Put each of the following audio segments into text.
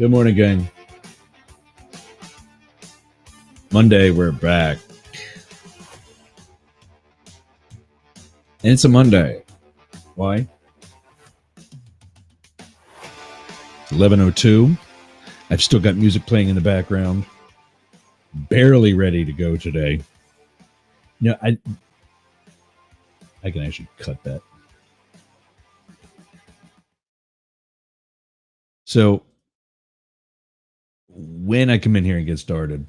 Good morning, gang. Monday, we're back. And it's a Monday. Why? It's 11:02. I've still got music playing in the background. Barely ready to go today. You know, I can actually cut that. So when I come in here and get started,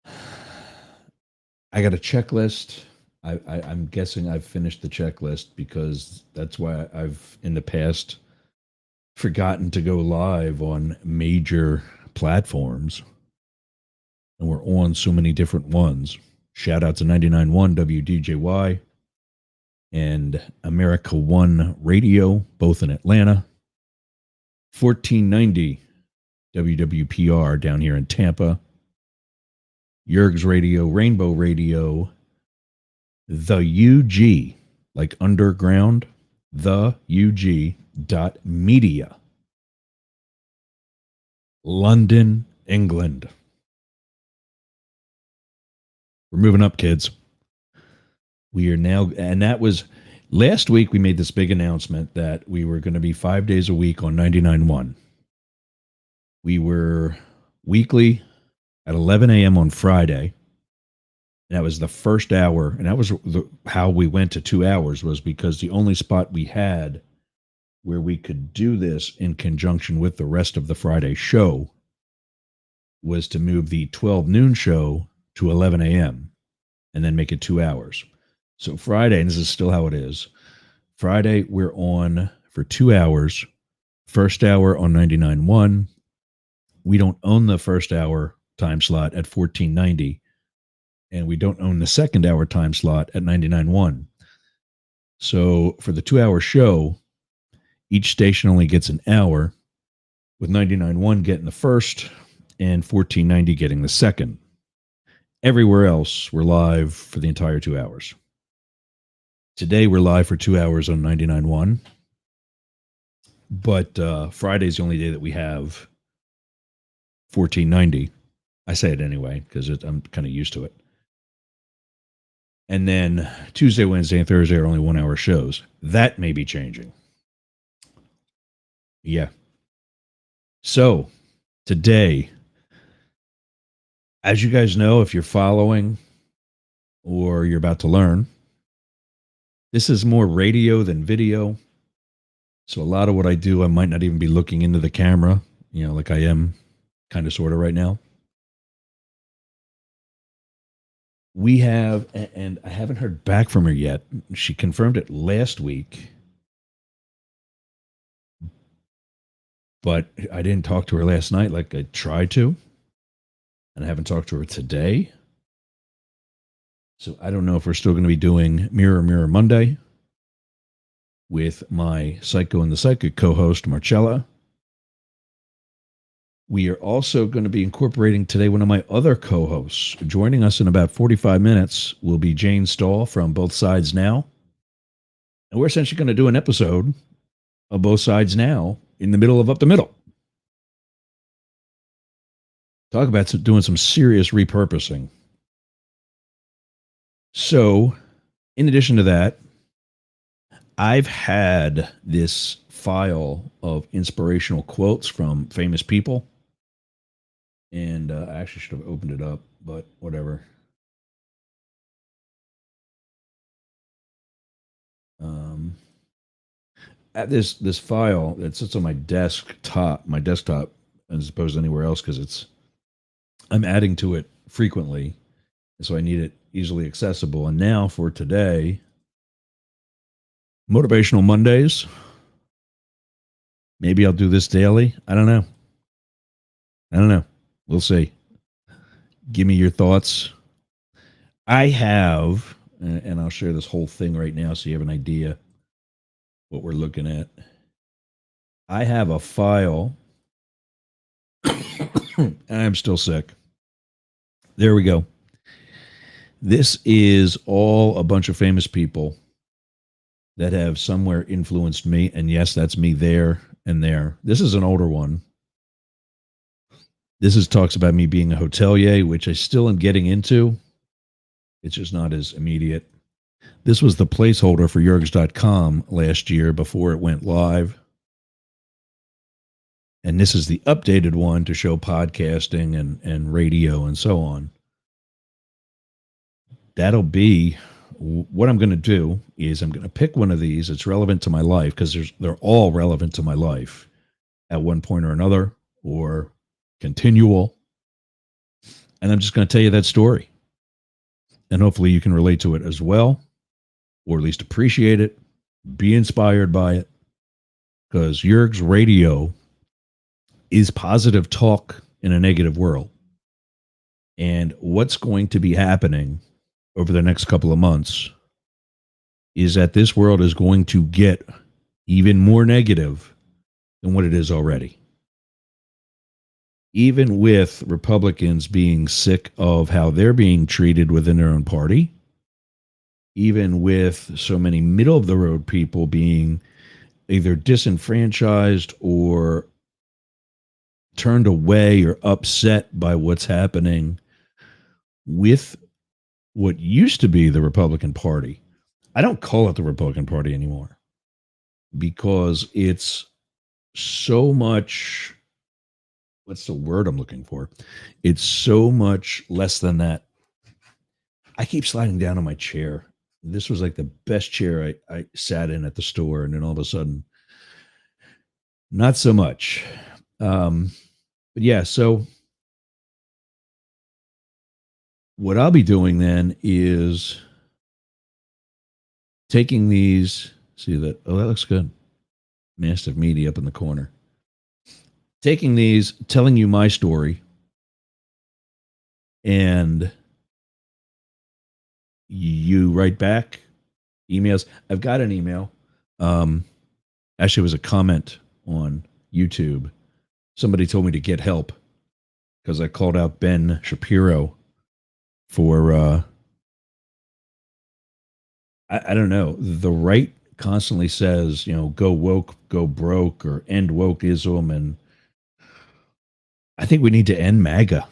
I got a checklist. I'm guessing I've finished the checklist because that's why I've in the past forgotten to go live on major platforms. And we're on so many different ones. Shout out to 99.1 WDJY and America One Radio, both in Atlanta. 1490 WWPR down here in Tampa. Yerg's Radio, Rainbow Radio, the UG, like underground, the UG.media. London, England. We're moving up, kids. We are now, and that was last week. We made this big announcement that we were going to be 5 days a week on 99.1. We were weekly at 11 a.m. on Friday. That was the first hour, and that was how we went to 2 hours, was because the only spot we had where we could do this in conjunction with the rest of the Friday show was to move the 12 noon show to 11 a.m. and then make it 2 hours. So Friday, and this is still how it is, Friday we're on for 2 hours, first hour on 99.1. We don't own the first hour time slot at 1490, and we don't own the second hour time slot at 99.1. So for the 2 hour show, each station only gets an hour, with 99.1 getting the first and 1490 getting the second. Everywhere else, we're live for the entire 2 hours. Today, we're live for 2 hours on 99.1. But Friday's the only day that we have 1490. I say it anyway because I'm kind of used to it. And then Tuesday, Wednesday, and Thursday are only 1 hour shows. That may be changing. Yeah. So today, as you guys know, if you're following or you're about to learn, this is more radio than video. So a lot of what I do, I might not even be looking into the camera, like I am kind of sort of right now. We have, and I haven't heard back from her yet. She confirmed it last week, but I didn't talk to her last night like I tried to, and I haven't talked to her today. So I don't know if we're still going to be doing Mirror Mirror Monday with my Psycho and the Psychic co-host, Marcella. We are also going to be incorporating today one of my other co-hosts. Joining us in about 45 minutes will be Jane Stahl from Both Sides Now. And we're essentially going to do an episode of Both Sides Now in the middle of Up the Middle. Talk about doing some serious repurposing. So, in addition to that, I've had this file of inspirational quotes from famous people. And I actually should have opened it up, but whatever. At this file that sits on my desktop, as opposed to anywhere else, because I'm adding to it frequently, so I need it easily accessible. And now for today, Motivational Mondays. Maybe I'll do this daily. I don't know. We'll see. Give me your thoughts. I have, and I'll share this whole thing right now so you have an idea what we're looking at. I have a file. I'm still sick. There we go. This is all a bunch of famous people that have somewhere influenced me. And yes, that's me there and there. This is an older one. This is talks about me being a hotelier, which I still am getting into. It's just not as immediate. This was the placeholder for Yergs.com last year before it went live. And this is the updated one to show podcasting and radio and so on. That'll be what I'm going to do is I'm going to pick one of these that's relevant to my life because they're all relevant to my life at one point or another or continual. And I'm just going to tell you that story. And hopefully you can relate to it as well, or at least appreciate it, be inspired by it, because Yerg's radio is positive talk in a negative world. And what's going to be happening over the next couple of months is that this world is going to get even more negative than what it is already. Even with Republicans being sick of how they're being treated within their own party, even with so many middle of the road people being either disenfranchised or turned away or upset by what's happening with what used to be the Republican Party. I don't call it the Republican Party anymore because it's so much, what's the word I'm looking for? It's so much less than that. I keep sliding down on my chair. This was like the best chair I sat in at the store, and then all of a sudden, not so much. But yeah, so what I'll be doing then is taking these, see that, oh, that looks good. Massive meaty up in the corner. Taking these, telling you my story, and you write back emails. I've got an email. Actually, it was a comment on YouTube. Somebody told me to get help because I called out Ben Shapiro for, I don't know. The right constantly says, go woke, go broke, or end wokeism. And I think we need to end MAGA.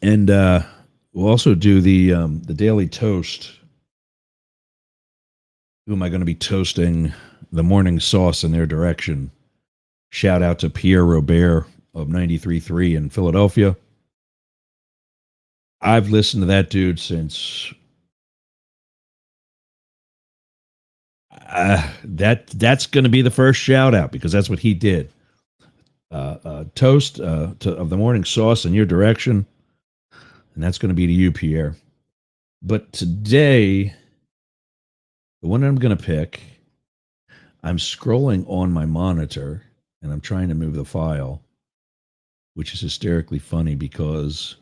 And we'll also do the Daily Toast. Who am I going to be toasting? The Morning Sauce in their direction. Shout out to Pierre Robert of 93.3 in Philadelphia. I've listened to that dude since that's going to be the first shout out because that's what he did. Toast of the Morning Sauce in your direction. And that's going to be to you, Pierre. But today, the one I'm going to pick, I'm scrolling on my monitor and I'm trying to move the file, which is hysterically funny because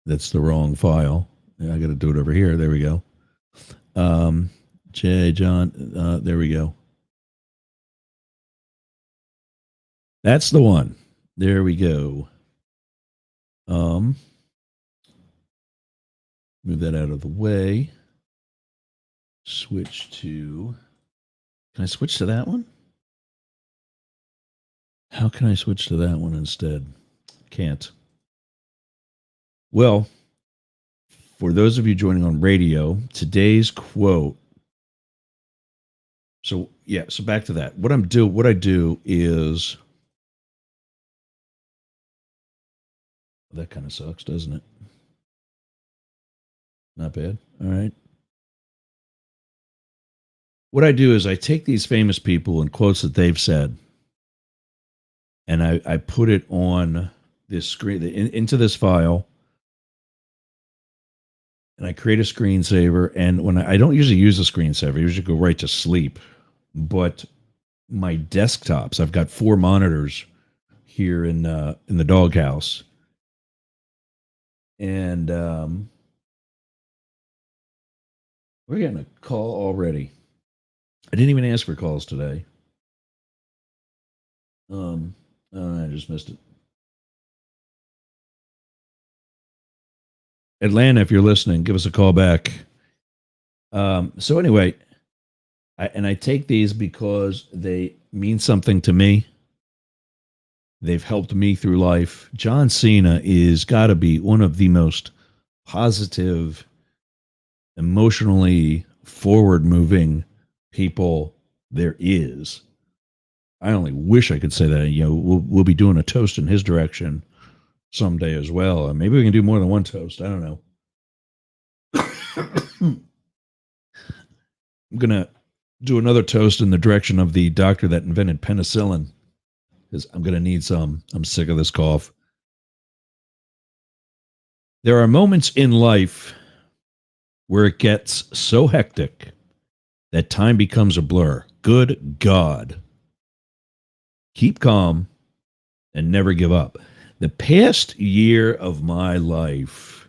that's the wrong file. Yeah, I got to do it over here. There we go. J. John, there we go. That's the one. There we go. Move that out of the way. Switch to. Can I switch to that one? How can I switch to that one instead? Can't. Well, for those of you joining on radio, today's quote. So back to that. What I do is that kind of sucks, doesn't it? Not bad. All right. What I do is I take these famous people and quotes that they've said, and I put it on this screen into this file, and I create a screensaver. And when I don't usually use a screensaver, I usually go right to sleep. But my desktops, I've got 4 monitors here in the doghouse, and we're getting a call already. I didn't even ask for calls today. I just missed it. Atlanta, if you're listening, give us a call back. So anyway, I take these because they mean something to me. They've helped me through life. John Cena is got to be one of the most positive, emotionally forward moving people there is. I only wish I could say that. We'll be doing a toast in his direction someday as well. Maybe we can do more than one toast. I don't know. I'm gonna do another toast in the direction of the doctor that invented penicillin, because I'm gonna need some. I'm sick of this cough. There are moments in life where it gets so hectic that time becomes a blur. Good God. Keep calm and never give up. The past year of my life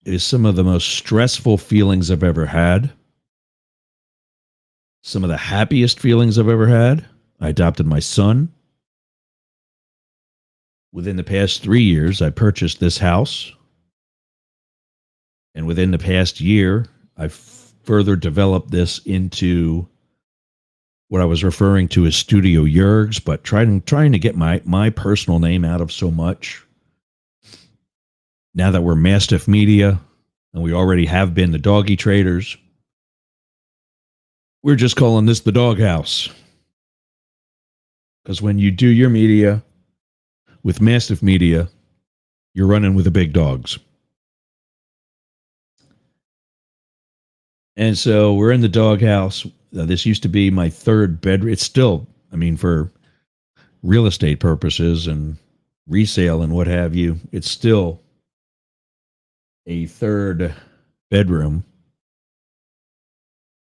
is some of the most stressful feelings I've ever had. Some of the happiest feelings I've ever had. I adopted my son. Within the past 3 years, I purchased this house. And within the past year, I've further developed this into what I was referring to as Studio Yergs, but trying to get my personal name out of so much. Now that we're Mastiff Media, and we already have been the Doggy Traders, we're just calling this the Doghouse. Because when you do your media with Mastiff Media, you're running with the big dogs. And so we're in the doghouse. This used to be my third bedroom. It's still, for real estate purposes and resale and what have you, it's still a third bedroom.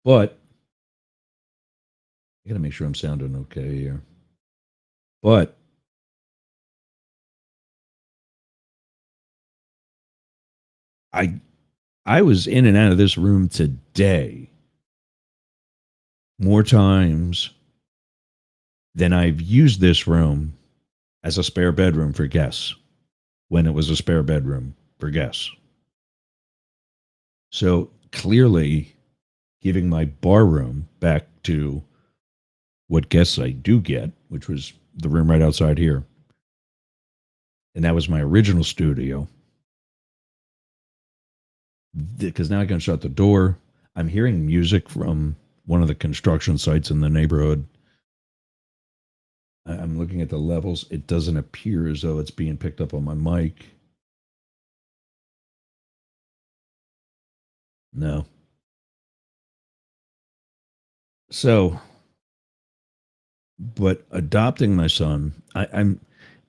But I got to make sure I'm sounding okay here. But I was in and out of this room today more times than I've used this room as a spare bedroom for guests, when it was a spare bedroom for guests. So clearly giving my bar room back to what guests I do get, which was the room right outside here. And that was my original studio. Because now I can shut the door. I'm hearing music from one of the construction sites in the neighborhood. I'm looking at the levels. It doesn't appear as though it's being picked up on my mic. No. So, but adopting my son, I'm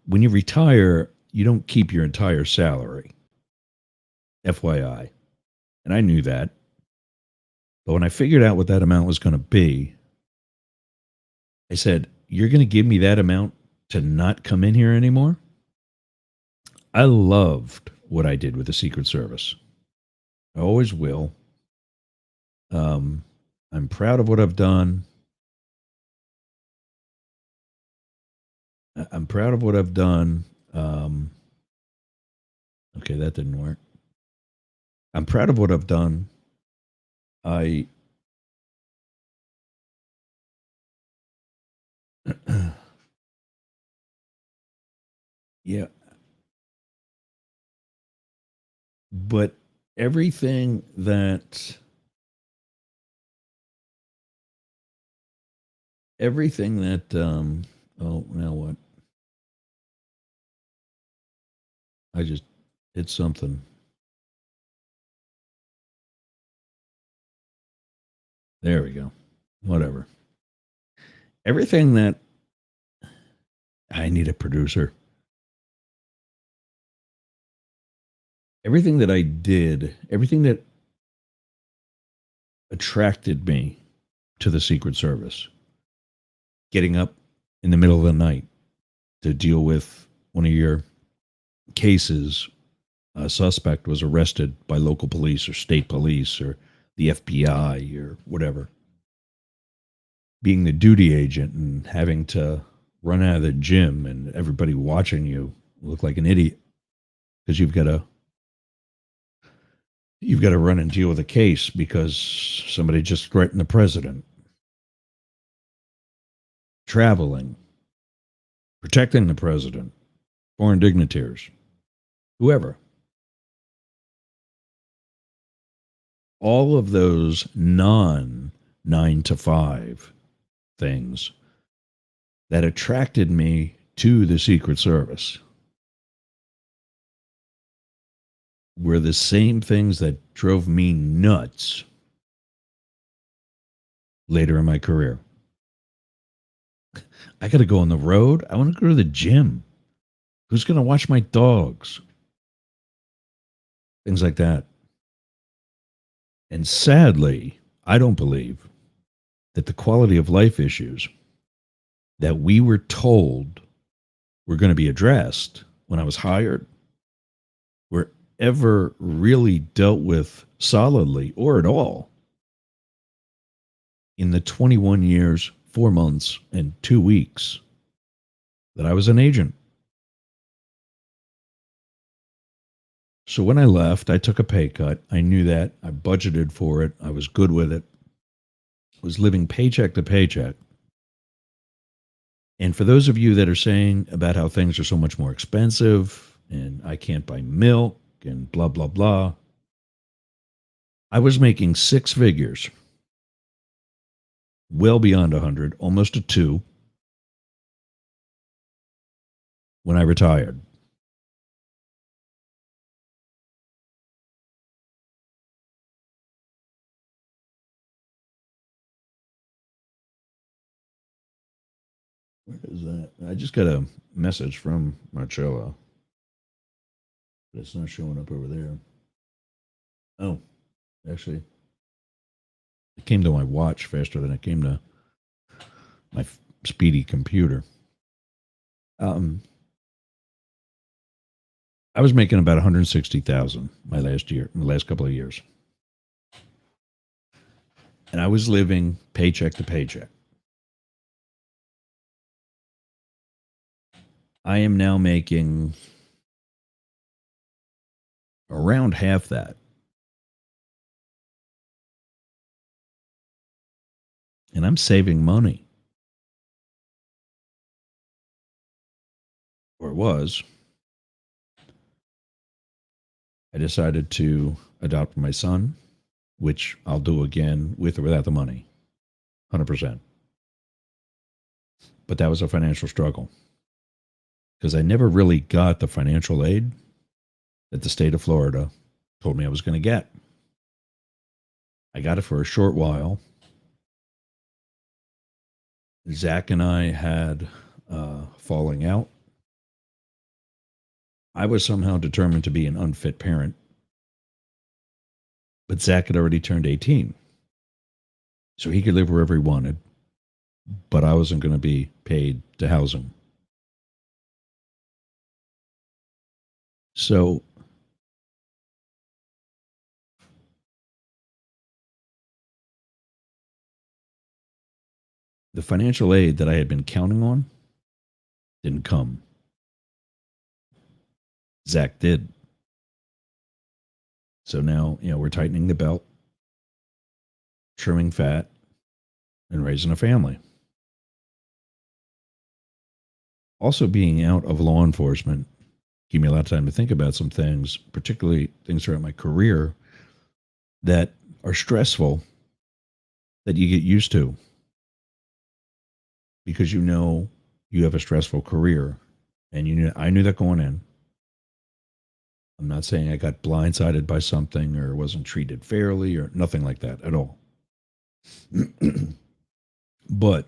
when you retire, you don't keep your entire salary. FYI. And I knew that. But when I figured out what that amount was going to be, I said, you're going to give me that amount to not come in here anymore? I loved what I did with the Secret Service. I always will. I'm proud of what I've done. I'm proud of what I've done. Okay, that didn't work. I'm proud of what I've done. Yeah. But everything that oh, now what? I just did something. There we go. Whatever. Everything that I need a producer. Everything that I did, everything that attracted me to the Secret Service, getting up in the middle of the night to deal with one of your cases, a suspect was arrested by local police or state police or the FBI or whatever. Being the duty agent and having to run out of the gym and everybody watching you look like an idiot because you've got a You've got to run and deal with a case because somebody just threatened the president. Traveling, protecting the president, foreign dignitaries, whoever. All of those non 9 to 5 things that attracted me to the Secret Service were the same things that drove me nuts later in my career. I got to go on the road. I want to go to the gym. Who's going to watch my dogs? Things like that. And sadly, I don't believe that the quality of life issues that we were told were going to be addressed when I was hired were ever really dealt with solidly or at all in the 21 years, 4 months, and 2 weeks that I was an agent. So when I left, I took a pay cut. I knew that. I budgeted for it. I was good with it. I was living paycheck to paycheck. And for those of you that are saying about how things are so much more expensive and I can't buy milk and blah, blah, blah, I was making 6 figures, well beyond 100, almost a 2, when I retired. Where is that? I just got a message from Marcella, but it's not showing up over there. Oh, actually, it came to my watch faster than it came to my speedy computer. I was making about 160,000 my last couple of years, and I was living paycheck to paycheck. I am now making around half that. And I'm saving money. Or it was. I decided to adopt my son, which I'll do again with or without the money. 100%. But that was a financial struggle because I never really got the financial aid that the state of Florida told me I was going to get. I got it for a short while. Zach and I had falling out. I was somehow determined to be an unfit parent, but Zach had already turned 18, so he could live wherever he wanted, but I wasn't going to be paid to house him. So the financial aid that I had been counting on didn't come. Zach did. So now, we're tightening the belt, trimming fat, and raising a family. Also, being out of law enforcement gave me a lot of time to think about some things, particularly things throughout my career that are stressful that you get used to because you have a stressful career. And I knew that going in. I'm not saying I got blindsided by something or wasn't treated fairly or nothing like that at all. But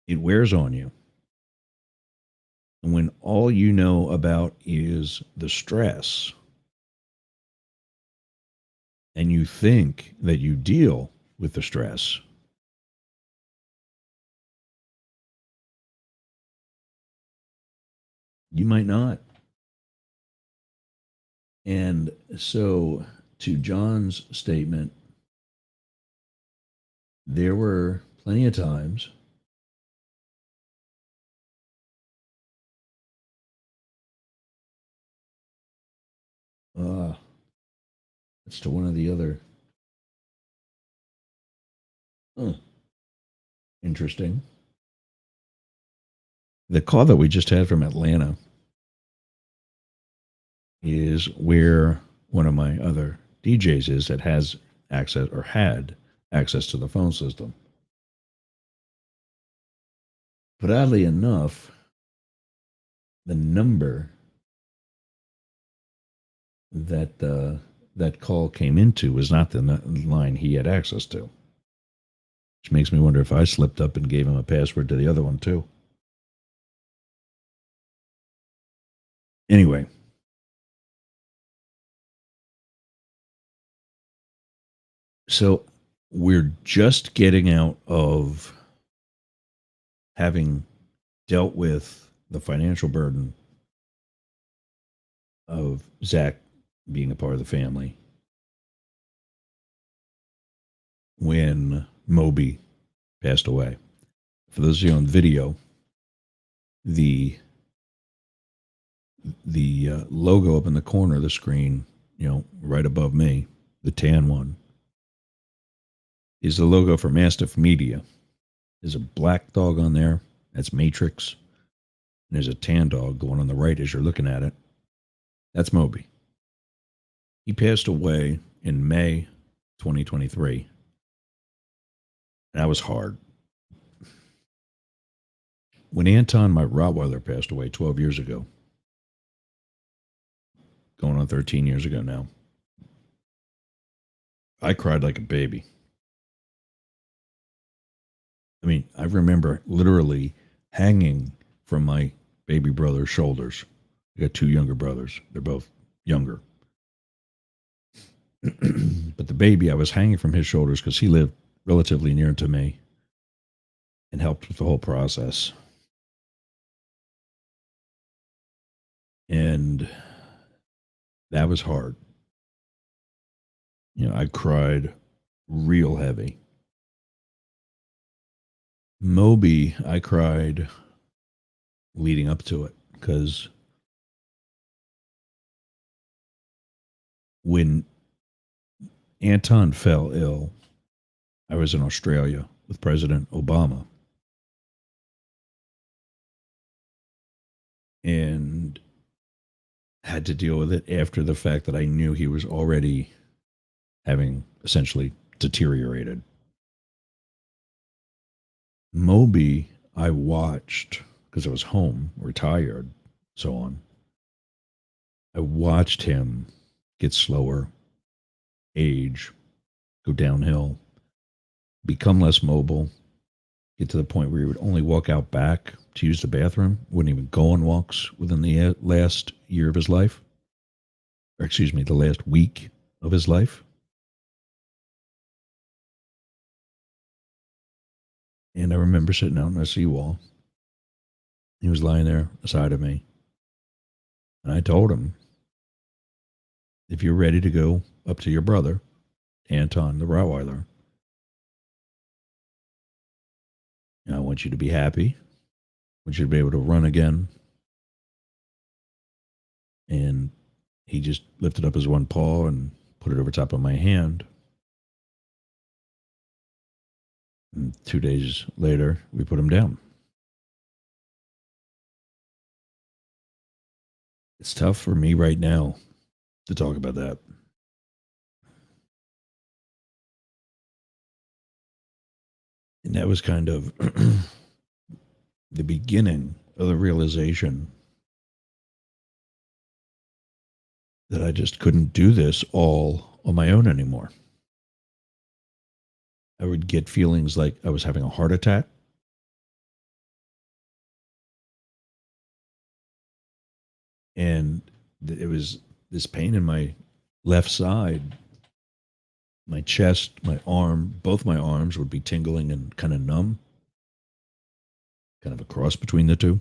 it wears on you. And when all you know about is the stress, and you think that you deal with the stress, you might not. And so, to John's statement, there were plenty of times It's to one of the other. Huh, interesting. The call that we just had from Atlanta is where one of my other DJs is that has access or had access to the phone system. But oddly enough, the number that that call came into was not the line he had access to, which makes me wonder if I slipped up and gave him a password to the other one too. Anyway, so we're just getting out of having dealt with the financial burden of Zach being a part of the family when Moby passed away. For those of you on video, the logo up in the corner of the screen, right above me, the tan one, is the logo for Mastiff Media. There's a black dog on there. That's Matrix. And there's a tan dog, the one on the right as you're looking at it. That's Moby. He passed away in May 2023. And that was hard. When Anton, my Rottweiler, passed away 12 years ago, going on 13 years ago now, I cried like a baby. I mean, I remember literally hanging from my baby brother's shoulders. I got two younger brothers. They're both younger. But the baby, I was hanging from his shoulders because he lived relatively near to me and helped with the whole process. And that was hard. I cried real heavy. Moby, I cried leading up to it because when Anton fell ill, I was in Australia with President Obama. And had to deal with it after the fact that I knew he was already having essentially deteriorated. Moby, I watched because I was home, retired, so on. I watched him get slower, age, go downhill, become less mobile, get to the point where he would only walk out back to use the bathroom, wouldn't even go on walks within the last year of his life, or excuse me, the last week of his life. And I remember sitting out on a seawall. He was lying there beside of me. And I told him, if you're ready to go up to your brother, Anton the Rottweiler, I want you to be happy. I want you to be able to run again. And he just lifted up his one paw and put it over top of my hand. And 2 days later, we put him down. It's tough for me right now to talk about that. And that was kind of the beginning of the realization that I just couldn't do this all on my own anymore. I would get feelings like I was having a heart attack. And it was this pain in my left side, my chest, my arm, both my arms would be tingling and kind of numb, kind of a cross between the two.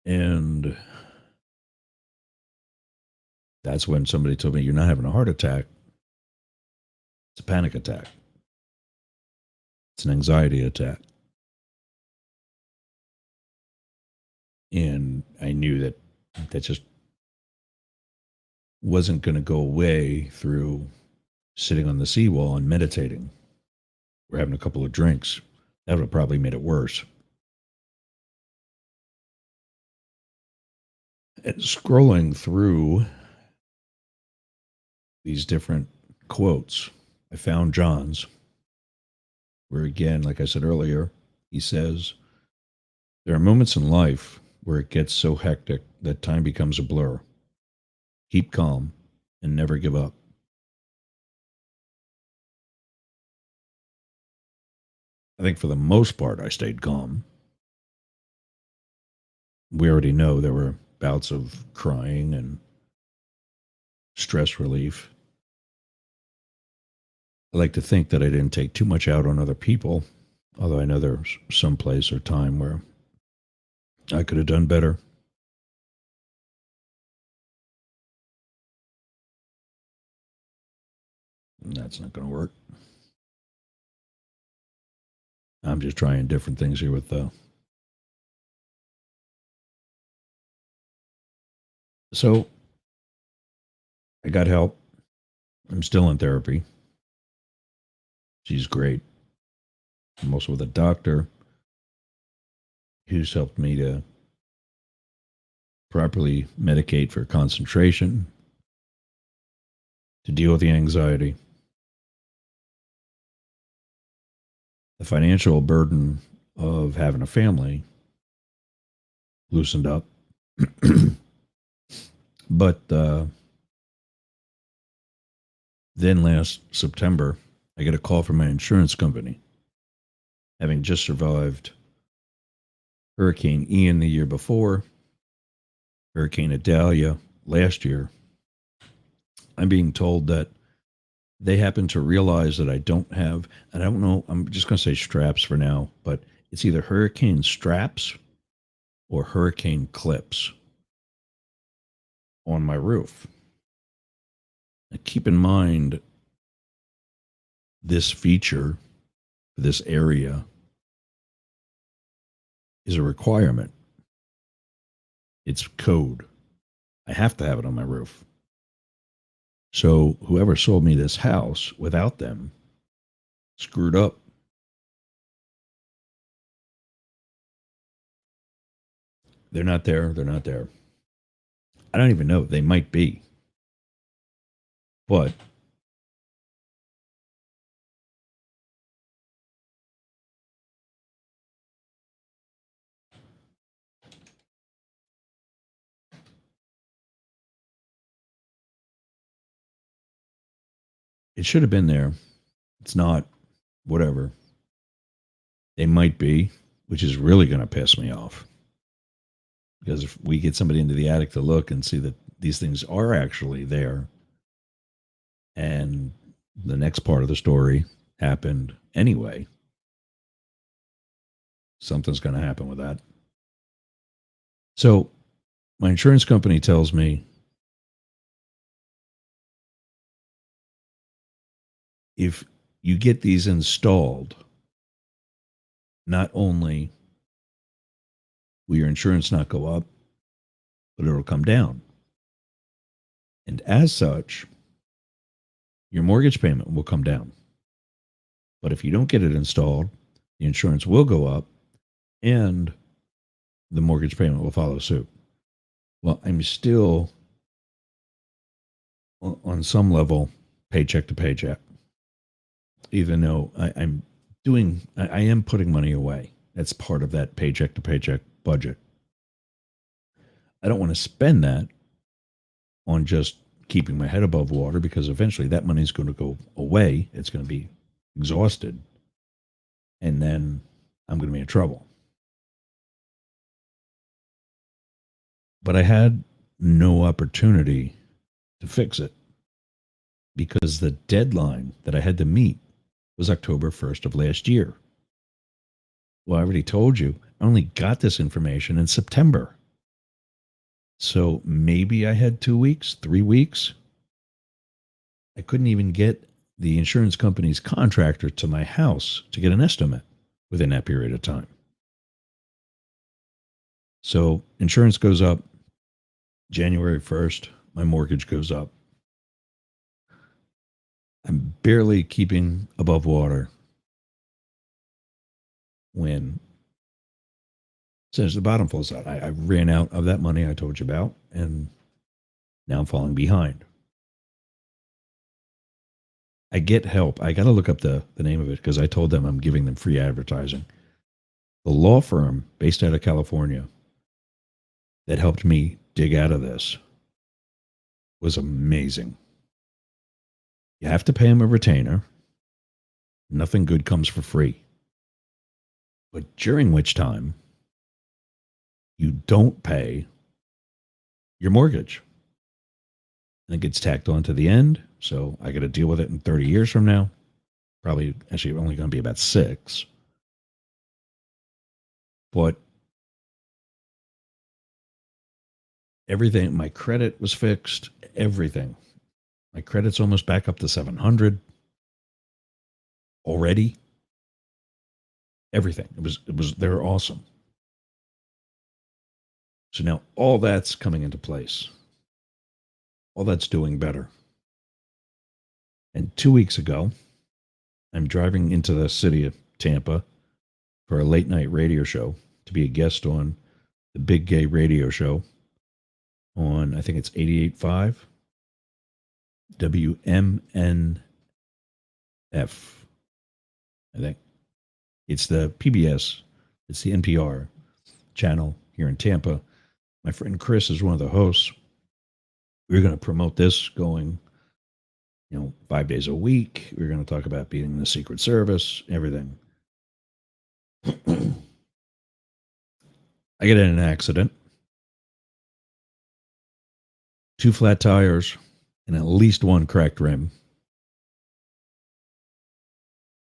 And that's when somebody told me, you're not having a heart attack. It's a panic attack. It's an anxiety attack. And I knew that that just wasn't going to go away through sitting on the seawall and meditating or having a couple of drinks. That would have probably made it worse. And scrolling through these different quotes, I found John's, where again, like I said earlier, he says, there are moments in life where it gets so hectic that time becomes a blur. Keep calm and never give up. I think for the most part, I stayed calm. We already know there were bouts of crying and stress relief. I like to think that I didn't take too much out on other people, although I know there's some place or time where I could have done better. That's not going to work. I'm just trying different things here with the. So I got help. I'm still in therapy. She's great. I'm also with a doctor who's helped me to properly medicate for concentration, to deal with the anxiety. The financial burden of having a family loosened up. But then last September, I get a call from my insurance company, having just survived Hurricane Ian the year before, Hurricane Idalia last year. I'm being told that they happen to realize that I don't have, and I don't know, I'm just going to say straps for now, but it's either hurricane straps or hurricane clips on my roof. Now, keep in mind, this feature, this area, is a requirement. It's code. I have to have it on my roof. So whoever sold me this house without them screwed up. They're not there. They're not there. I don't even know. They might be. But it should have been there. It's not. Whatever. They might be, which is really going to piss me off. Because if we get somebody into the attic to look and see that these things are actually there, and the next part of the story happened anyway, something's going to happen with that. So my insurance company tells me if you get these installed, not only will your insurance not go up, but it'll come down. And as such, your mortgage payment will come down. But if you don't get it installed, the insurance will go up and the mortgage payment will follow suit. Well, I'm still, on some level, paycheck to paycheck, even though I am putting money away. That's part of that paycheck to paycheck budget. I don't want to spend that on just keeping my head above water because eventually that money is going to go away. It's going to be exhausted. And then I'm going to be in trouble. But I had no opportunity to fix it because the deadline that I had to meet was October 1st of last year. Well, I already told you, I only got this information in September. So maybe I had 2 weeks, 3 weeks. I couldn't even get the insurance company's contractor to my house to get an estimate within that period of time. So insurance goes up January 1st. My mortgage goes up. I'm barely keeping above water when since the bottom falls out. I ran out of that money I told you about, and now I'm falling behind. I get help. I got to look up the name of it because I told them I'm giving them free advertising. The law firm based out of California that helped me dig out of this was amazing. You have to pay them a retainer. Nothing good comes for free. But during which time, you don't pay your mortgage. And it gets tacked on to the end. So I got to deal with it in 30 years from now. Probably, actually, only going to be about 6. But everything, my credit was fixed. Everything. My credit's almost back up to 700 already. Everything. They're awesome. So now all that's coming into place. All that's doing better. And 2 weeks ago, I'm driving into the city of Tampa for a late night radio show to be a guest on the Big Gay Radio Show on, I think it's 88.5 WMNF. I think it's the PBS, it's the NPR channel here in Tampa. My friend Chris is one of the hosts. We're going to promote this going, 5 days a week. We're going to talk about being in the Secret Service, everything. I get in an accident. 2 flat tires and at least 1 cracked rim.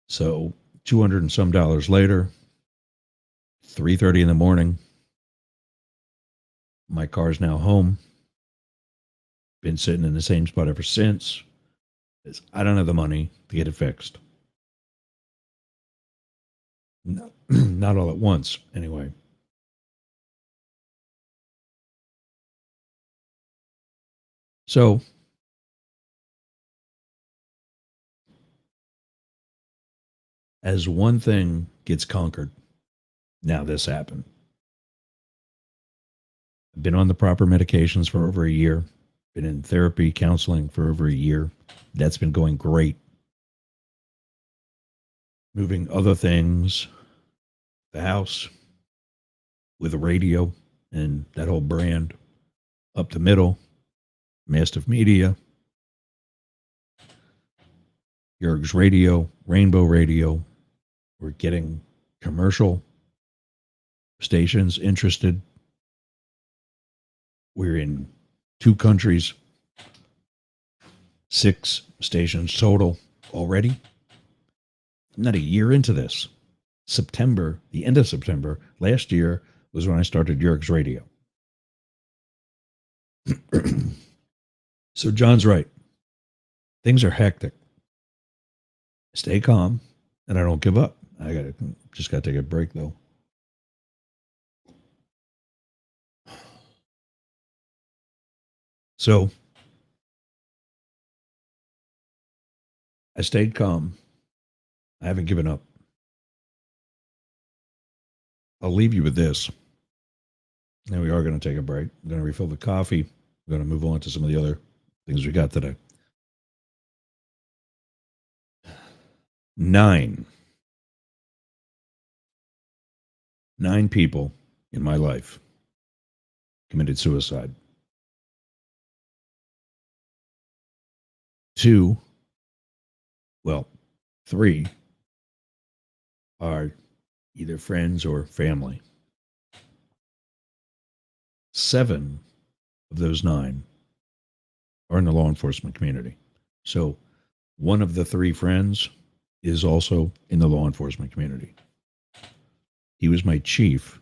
So $200 and some later, 3:30 in the morning, my car's now home. Been sitting in the same spot ever since. I don't have the money to get it fixed. No, not all at once, anyway. So, as one thing gets conquered, now this happened. I've been on the proper medications for over a year. Been in therapy, counseling for over a year. That's been going great. Moving other things, the house with a radio and that whole brand up the middle, Mastiff Media, Yerg's Radio, Rainbow Radio. We're getting commercial stations interested. We're in 2 countries, 6 stations total already. I'm not a year into this. September, the end of September last year was when I started Yerg's Radio. So John's right. Things are hectic. Stay calm, and I don't give up. Just got to take a break, though. So I stayed calm. I haven't given up. I'll leave you with this. Now we are going to take a break. I'm going to refill the coffee. I'm going to move on to some of the other things we got today. 9 people in my life committed suicide. 2, 3 are either friends or family. 7 of those 9 are in the law enforcement community. So one of the 3 friends is also in the law enforcement community. He was my chief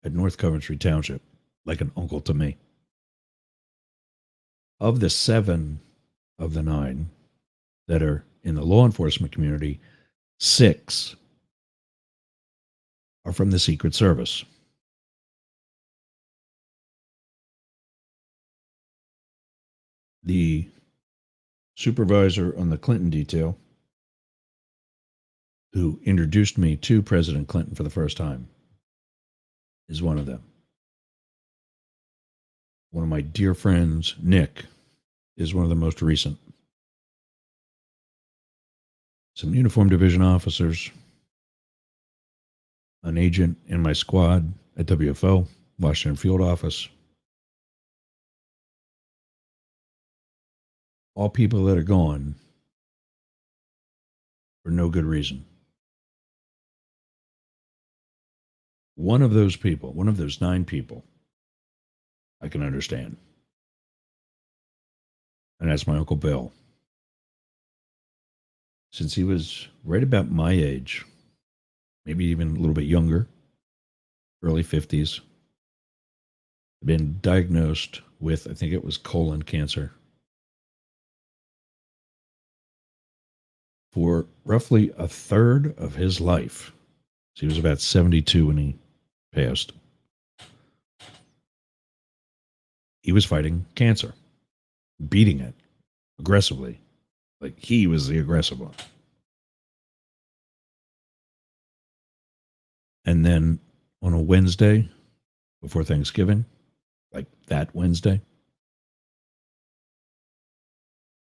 at North Coventry Township, like an uncle to me. Of the 7 of the 9 that are in the law enforcement community, 6 are from the Secret Service. The supervisor on the Clinton detail, who introduced me to President Clinton for the first time, is one of them. One of my dear friends, Nick, is one of the most recent. Some uniform division officers, an agent in my squad at WFO, Washington Field Office. All people that are gone for no good reason. One of those people, one of those 9 people, I can understand. And that's my Uncle Bill. Since he was right about my age, maybe even a little bit younger, early 50s, been diagnosed with, I think it was colon cancer, for roughly a third of his life. So he was about 72 when he passed. He was fighting cancer, beating it aggressively. Like he was the aggressive one. And then on a Wednesday before Thanksgiving, like that Wednesday,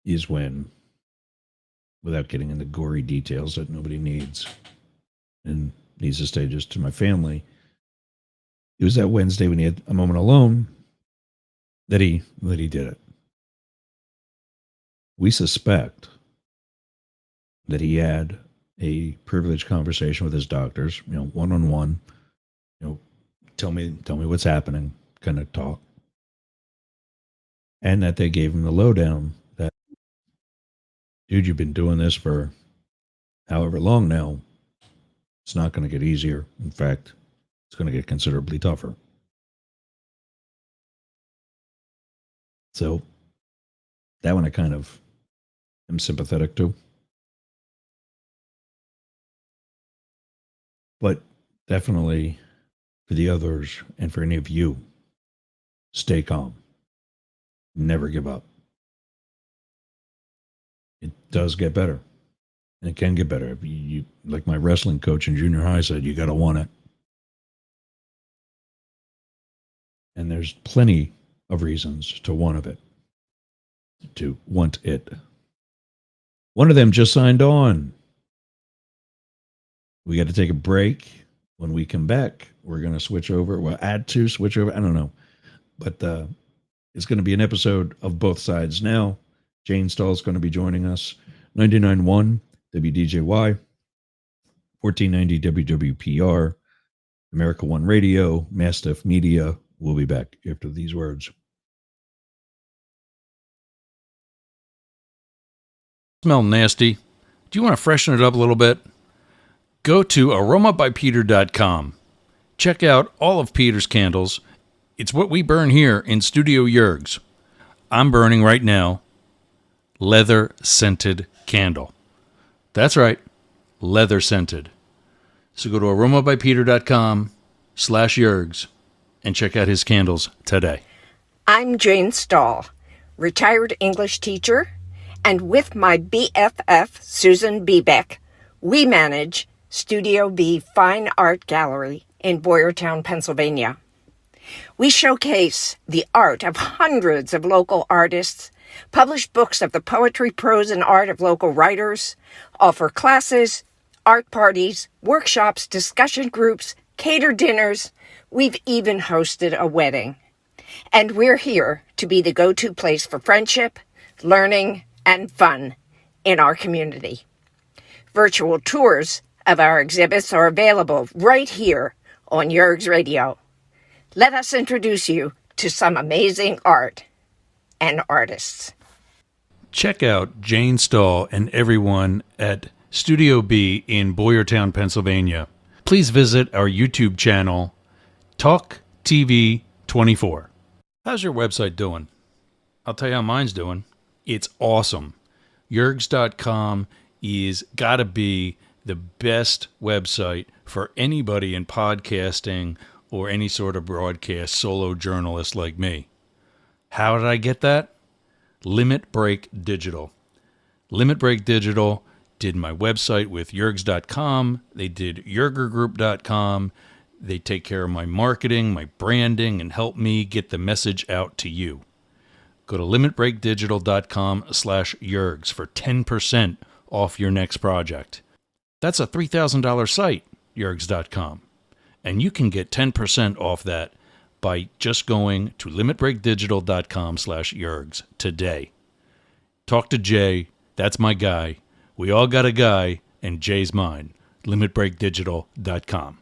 is when, without getting into gory details that nobody needs and needs to stay just to my family, it was that Wednesday when he had a moment alone that he did it. We suspect that he had a privileged conversation with his doctors, one-on-one, tell me what's happening kind of talk. And that they gave him the lowdown that, dude, you've been doing this for however long now. It's not going to get easier. In fact, it's going to get considerably tougher. So that one I kind of am sympathetic to. But definitely for the others and for any of you, stay calm. Never give up. It does get better. And it can get better. You, like my wrestling coach in junior high said, you got to want it. And there's plenty of reasons to want it. One of them just signed on. We got to take a break. When we come back, we're going to switch over. We'll switch over. I don't know. But it's going to be an episode of Both Sides Now. Jane Stahl is going to be joining us. 99.1 WDJY, 1490 WWPR, America One Radio, Mastiff Media. We'll be back after these words. Smell nasty. Do you want to freshen it up a little bit? Go to aromabypeter.com. Check out all of Peter's candles. It's what we burn here in Studio Yerg's. I'm burning right now leather scented candle. That's right, leather scented. So go to aromabypeter.com/Yerg's and check out his candles today. I'm Jane Stahl, retired English teacher, and with my BFF, Susan Bebeck, we manage Studio B Fine Art Gallery in Boyertown, Pennsylvania. We showcase the art of hundreds of local artists, publish books of the poetry, prose, and art of local writers, offer classes, art parties, workshops, discussion groups, cater dinners. We've even hosted a wedding. And we're here to be the go-to place for friendship, learning, and fun in our community. Virtual tours of our exhibits are available right here on Yerg's Radio. Let us introduce you to some amazing art and artists. Check out Jane Stahl and everyone at Studio B in Boyertown, Pennsylvania. Please visit our YouTube channel, Talk TV 24. How's your website doing? I'll tell you how mine's doing. It's awesome. Yergs.com is gotta be the best website for anybody in podcasting or any sort of broadcast solo journalist like me. How did I get that? Limit Break Digital. Limit Break Digital did my website with yergs.com. They did yergergroup.com. They take care of my marketing, my branding, and help me get the message out to you. Go to limitbreakdigital.com/yergs for 10% off your next project. That's a $3,000 site, yergs.com. And you can get 10% off that by just going to limitbreakdigital.com/yergs today. Talk to Jay. That's my guy. We all got a guy, and Jay's mine. limitbreakdigital.com.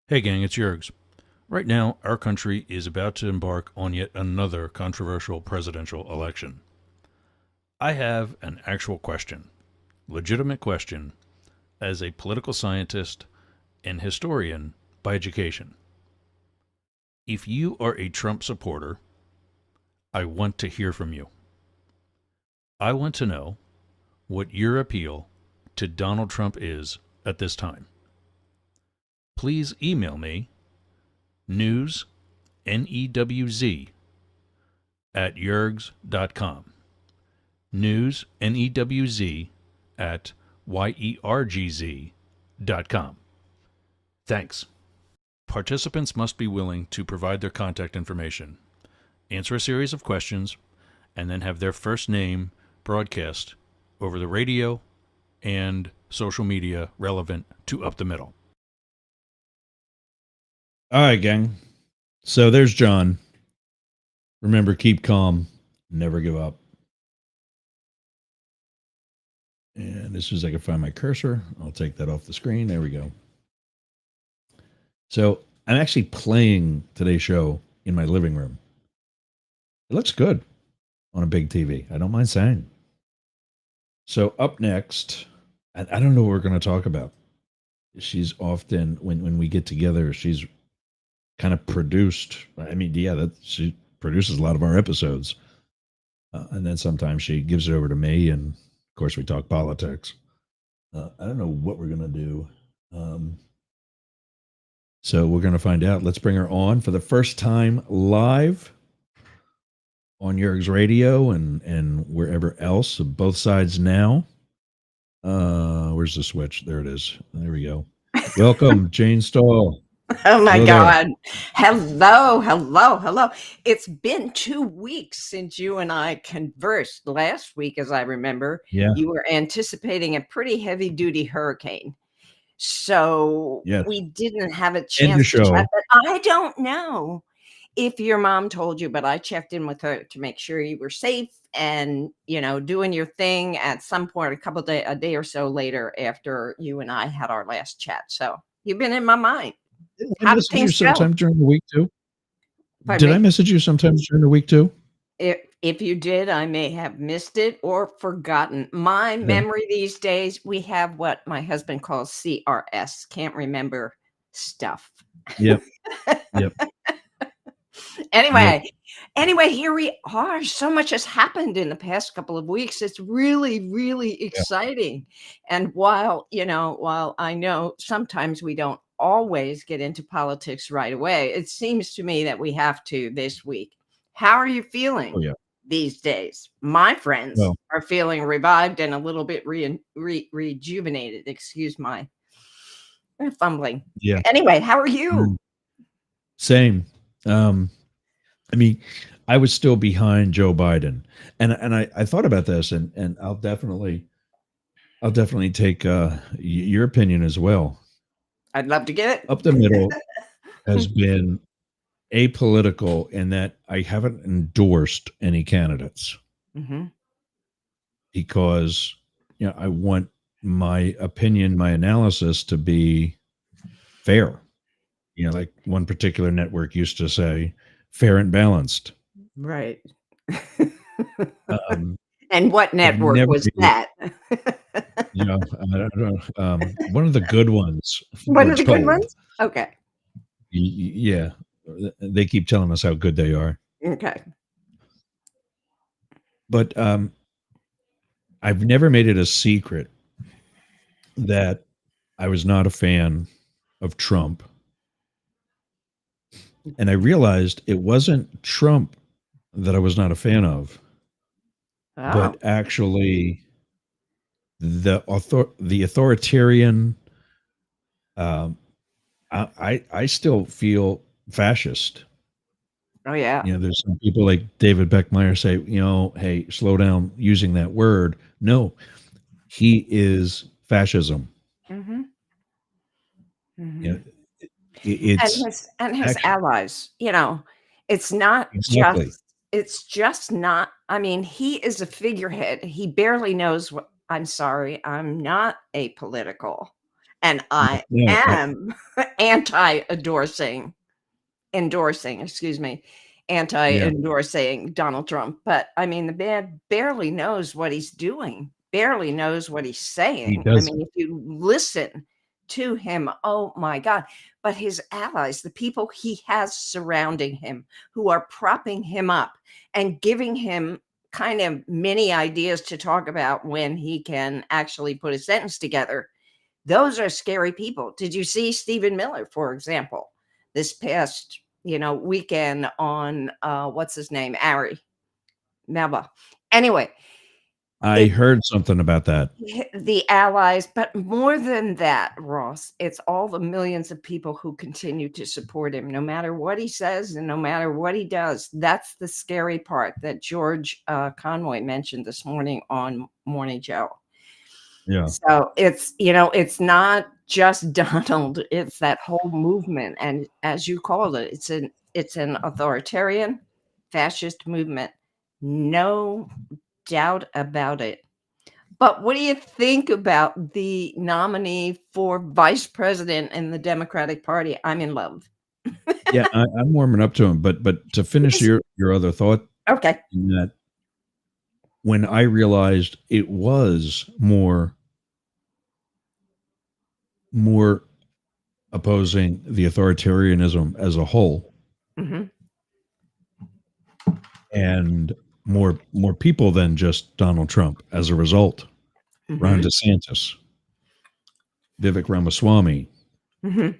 Hey gang, it's Yergs. Right now, our country is about to embark on yet another controversial presidential election. I have an actual question, legitimate question, as a political scientist and historian by education. If you are a Trump supporter, I want to hear from you. I want to know what your appeal to Donald Trump is at this time. Please email me Newz, N-E-W-Z, at yergs.com. Newz, N-E-W-Z, at yergz.com. Thanks. Participants must be willing to provide their contact information, answer a series of questions, and then have their first name broadcast over the radio and social media relevant to Up the Middle. All right, gang. So there's John. Remember, keep calm, never give up. And as soon as I can find my cursor, I'll take that off the screen. There we go. So I'm actually playing today's show in my living room. It looks good on a big TV. I don't mind saying. So up next, I don't know what we're going to talk about. She's often, when we get together, she's kind of produced. I mean, yeah, she produces a lot of our episodes. And then sometimes she gives it over to me. And of course, we talk politics. I don't know what we're going to do. So we're going to find out. Let's bring her on for the first time live on Yergs Radio and wherever else. Both sides now. Where's the switch? There it is. There we go. Welcome, Jane Stahl. Oh my Hello God. Hello. It's been 2 weeks since you and I conversed. Last week, as I remember, you were anticipating a pretty heavy duty hurricane. So we didn't have a chance to chat, but I don't know if your mom told you, but I checked in with her to make sure you were safe and, doing your thing at some point, a day or so later after you and I had our last chat. So you've been in my mind. I message you sometime during the week too? Did I message you sometimes during the week too? If you did, I may have missed it or forgotten. My memory these days, we have what my husband calls CRS, can't remember stuff. Yep. Anyway, here we are. So much has happened in the past couple of weeks. It's really, really exciting. And while I know sometimes we don't always get into politics right away, it seems to me that we have to this week. How are you feeling these days? My friends are feeling revived and a little bit rejuvenated. Excuse my fumbling. Yeah. Anyway, how are you? Same. I mean, I was still behind Joe Biden, and I thought about this, and I'll definitely take your opinion as well. I'd love to get it. Up the Middle has been apolitical in that I haven't endorsed any candidates because I want my opinion, my analysis to be fair. Like one particular network used to say, fair and balanced. Right. And what network was that? I don't know. One of the good ones. One of the good ones? Okay. Yeah. They keep telling us how good they are. Okay. But I've never made it a secret that I was not a fan of Trump. And I realized it wasn't Trump that I was not a fan of. Oh, but actually the authoritarian. Um, I still feel fascist. oh yeah. There's some people like David Beckmeyer say, hey, slow down using that word. No, he is fascism. Mm-hmm. You Mm-hmm. know, it's And his actually allies, it's not exactly. just not, I mean, he is a figurehead. He barely knows what, I'm sorry, I'm not apolitical, and I No, am endorsing, excuse me, yeah, anti-endorsing Donald Trump. But I mean, the man barely knows what he's doing, barely knows what he's he saying. I doesn't. mean, if you listen to him, oh my God. But his allies, the people he has surrounding him, who are propping him up and giving him kind of many ideas to talk about when he can actually put a sentence together, those are scary people. Did you see Stephen Miller, for example, this past, weekend on what's his name? Ari Melba. Anyway, I it heard something about that. the allies, but more than that, Ross, it's all the millions of people who continue to support him, no matter what he says and no matter what he does. That's the scary part that George Conway mentioned this morning on Morning Joe. Yeah. So it's not just Donald, it's that whole movement. And as you called it, it's an authoritarian fascist movement. No doubt about it. But what do you think about the nominee for vice president in the Democratic Party? I'm in love. Yeah, I'm warming up to him, but to finish He's your other thought, okay. in that when I realized it was more opposing the authoritarianism as a whole, Mhm, and more people than just Donald Trump as a result. Ron mhm, DeSantis, Vivek Ramaswamy, mhm.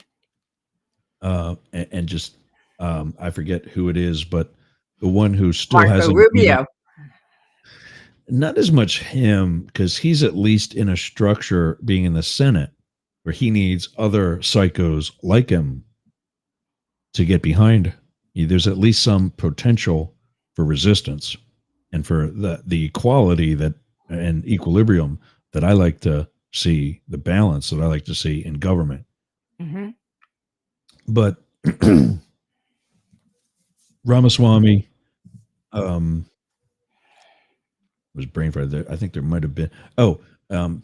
and just I forget who it is, but the one who still Marco hasn't made Rubio. not as much him, because he's at least in a structure being in the Senate where he needs other psychos like him to get behind. There's at least some potential for resistance and for the equality that and equilibrium that I like to see, the balance that I like to see in government. Mhm. But Ramaswamy um, was brain fried there. I think there might have been. Oh, um,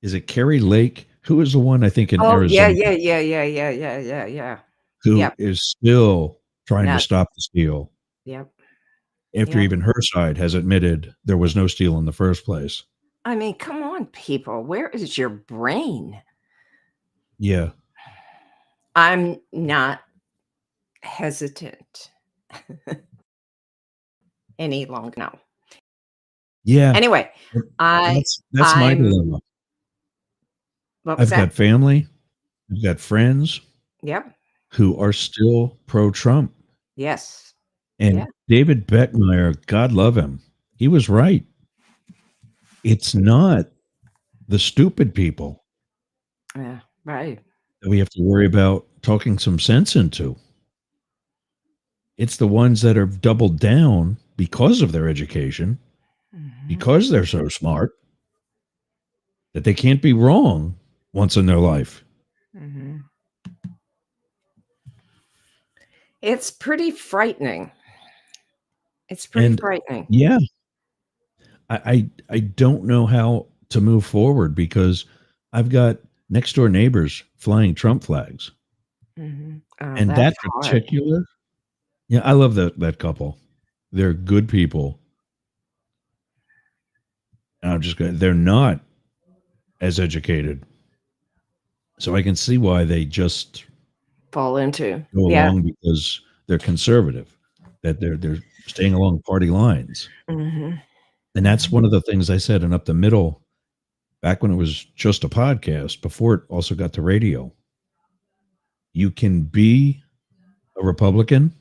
is it Kerry Lake? Who is the one I think in Oh, yeah, Arizona yeah, yeah, yeah, yeah, yeah, yeah, yeah. who Yep. is still trying to Not stop the steal yep, after yep. even her side has admitted there was no steal in the first place? I mean, come on, people. Where is your brain? Yeah, I'm not hesitant any longer. No. yeah. Anyway, I That's my I'm dilemma. what was I've that? got family, I've got friends Yep. who are still pro Trump. Yes. Yeah. And David Beckmeyer, God love him, he was right. It's not the stupid people Yeah. Right. that we have to worry about talking some sense into. It's the ones that have doubled down because of their education, Mhm. because they're so smart that they can't be wrong once in their life. Mhm. It's pretty frightening. It's pretty And frightening. yeah, I don't know how to move forward because I've got next door neighbors flying Trump flags. Mhm. Oh, And that's that hard. particular, yeah, I love that couple. They're good people. And I'm just going, they're not as educated. So I can see why they just Fall into. go Yeah. along because they're conservative, that they're staying along party lines. Mhm. And that's one of the things I said in Up the Middle back when it was just a podcast, before it also got to radio. You can be a Republican,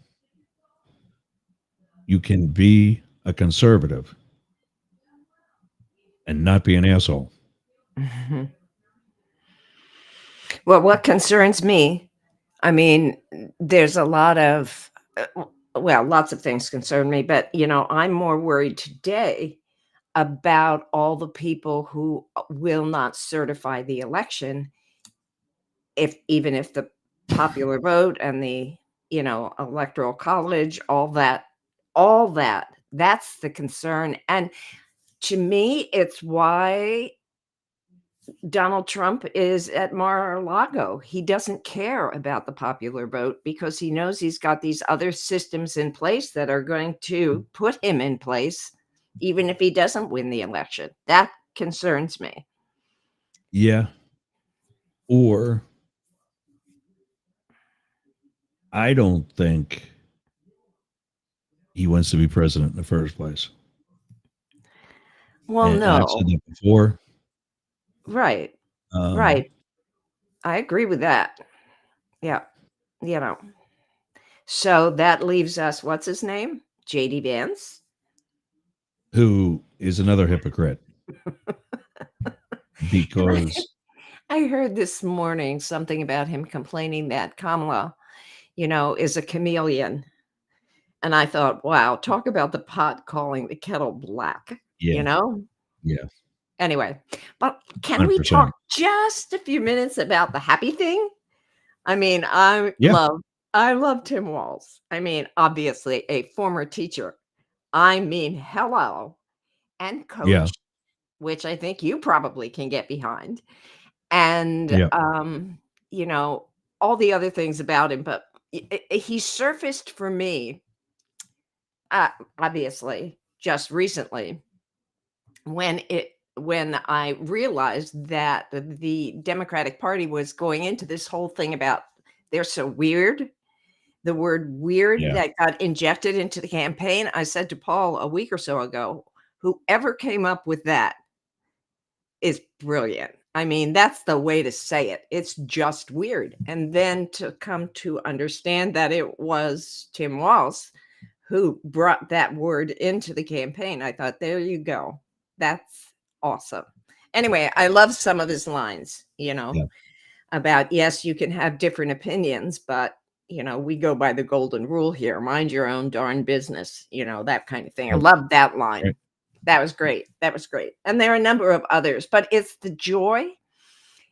you can be a conservative, and not be an asshole. Mhm. Well, what concerns me, I mean, there's a lot of, well, lots of things concern me, but, I'm more worried today about all the people who will not certify the election even if the popular vote and the, electoral college, that's the concern. And to me, it's why Donald Trump is at Mar-a-Lago. He doesn't care about the popular vote because he knows he's got these other systems in place that are going to put him in place, even if he doesn't win the election. That concerns me. Yeah. Or I don't think he wants to be president in the first place. Well, And I've said no. that before. Right. Um, Right. I agree with that. Yeah. You know. So that leaves us, what's his name? JD Vance. who is another hypocrite And because I heard this morning something about him complaining that Kamala, is a chameleon. And I thought, wow, talk about the pot calling the kettle black, yeah, you know? yeah, Anyway, but can we 100%. talk just a few minutes about the happy thing? I mean, I Yeah, love I love Tim Walz. I mean, obviously a former teacher. I mean, hello, and yeah, coach, which I think you probably can get behind. And, yeah, you know, all the other things about him, but he surfaced for me, uh, obviously, just recently when I realized that the Democratic Party was going into this whole thing about they're so weird. The word weird yeah, that got injected into the campaign. I said to Paul a week or so ago, whoever came up with that is brilliant. I mean, that's the way to say it. It's just weird. And then to come to understand that it was Tim Walz who brought that word into the campaign, I thought, there you go. That's awesome. Anyway, I love some of his lines, yeah, about, yes, you can have different opinions, but we go by the golden rule here. Mind your own darn business, that kind of thing. I right, love that line. right. That was great. That was great. And there are a number of others, but it's the joy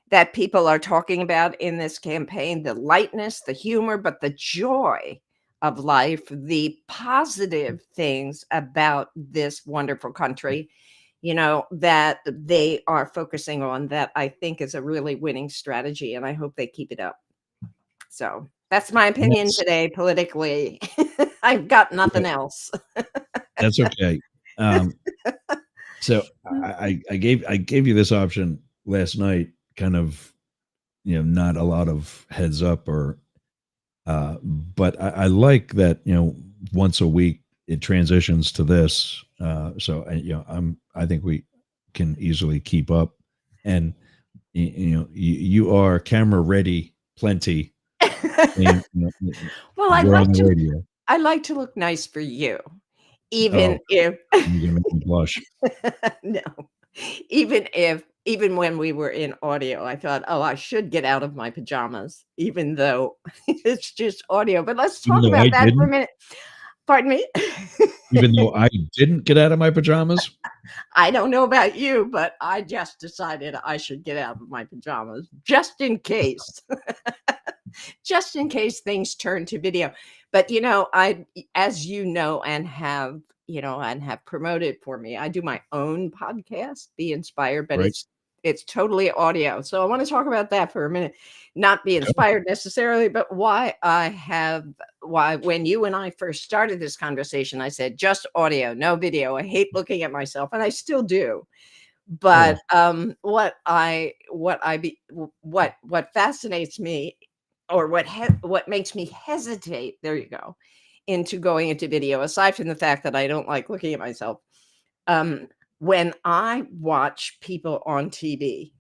that people are talking about in this campaign, the lightness, the humor, but the joy of life, the positive things about this wonderful country, that they are focusing on that I think is a really winning strategy. And I hope they keep it up. So that's my opinion That's today politically. I've got yeah, nothing else. that's okay. Um, so I gave you this option last night, kind of, not a lot of heads up but I like that, once a week it transitions to this. So I think we can easily keep up, and you are camera ready, plenty. And, Well, you're on the radio. I like to look nice for you, even Oh, if you're gonna make me blush. no, even when we were in audio, I thought, "Oh, I should get out of my pajamas, even though it's just audio." But let's Even talk though I about that for a didn't, minute. Pardon me? even though I didn't get out of my pajamas. I don't know about you, but I just decided I should get out of my pajamas just in case. Just in case things turn to video. But, as and have promoted for me, I do my own podcast, Be Inspired, but Right. it's totally audio. So I want to talk about that for a minute. Not be Go. inspired necessarily, but why when you and I first started this conversation, I said just audio, no video. I hate looking at myself, and I still do. Oh, But what fascinates me, or what makes me hesitate, there you go, into going into video, aside from the fact that I don't like looking at myself, um, when I watch people on TV,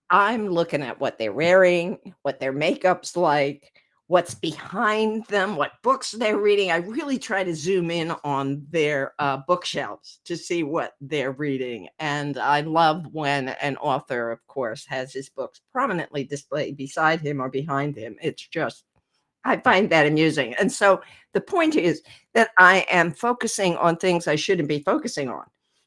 I'm looking at what they're wearing, what their makeup's like, what's behind them, what books they're reading. I really try to zoom in on their bookshelves to see what they're reading. And I love when an author, of course, has his books prominently displayed beside him or behind him. It's just, I find that amusing. And so the point is that I am focusing on things I shouldn't be focusing on.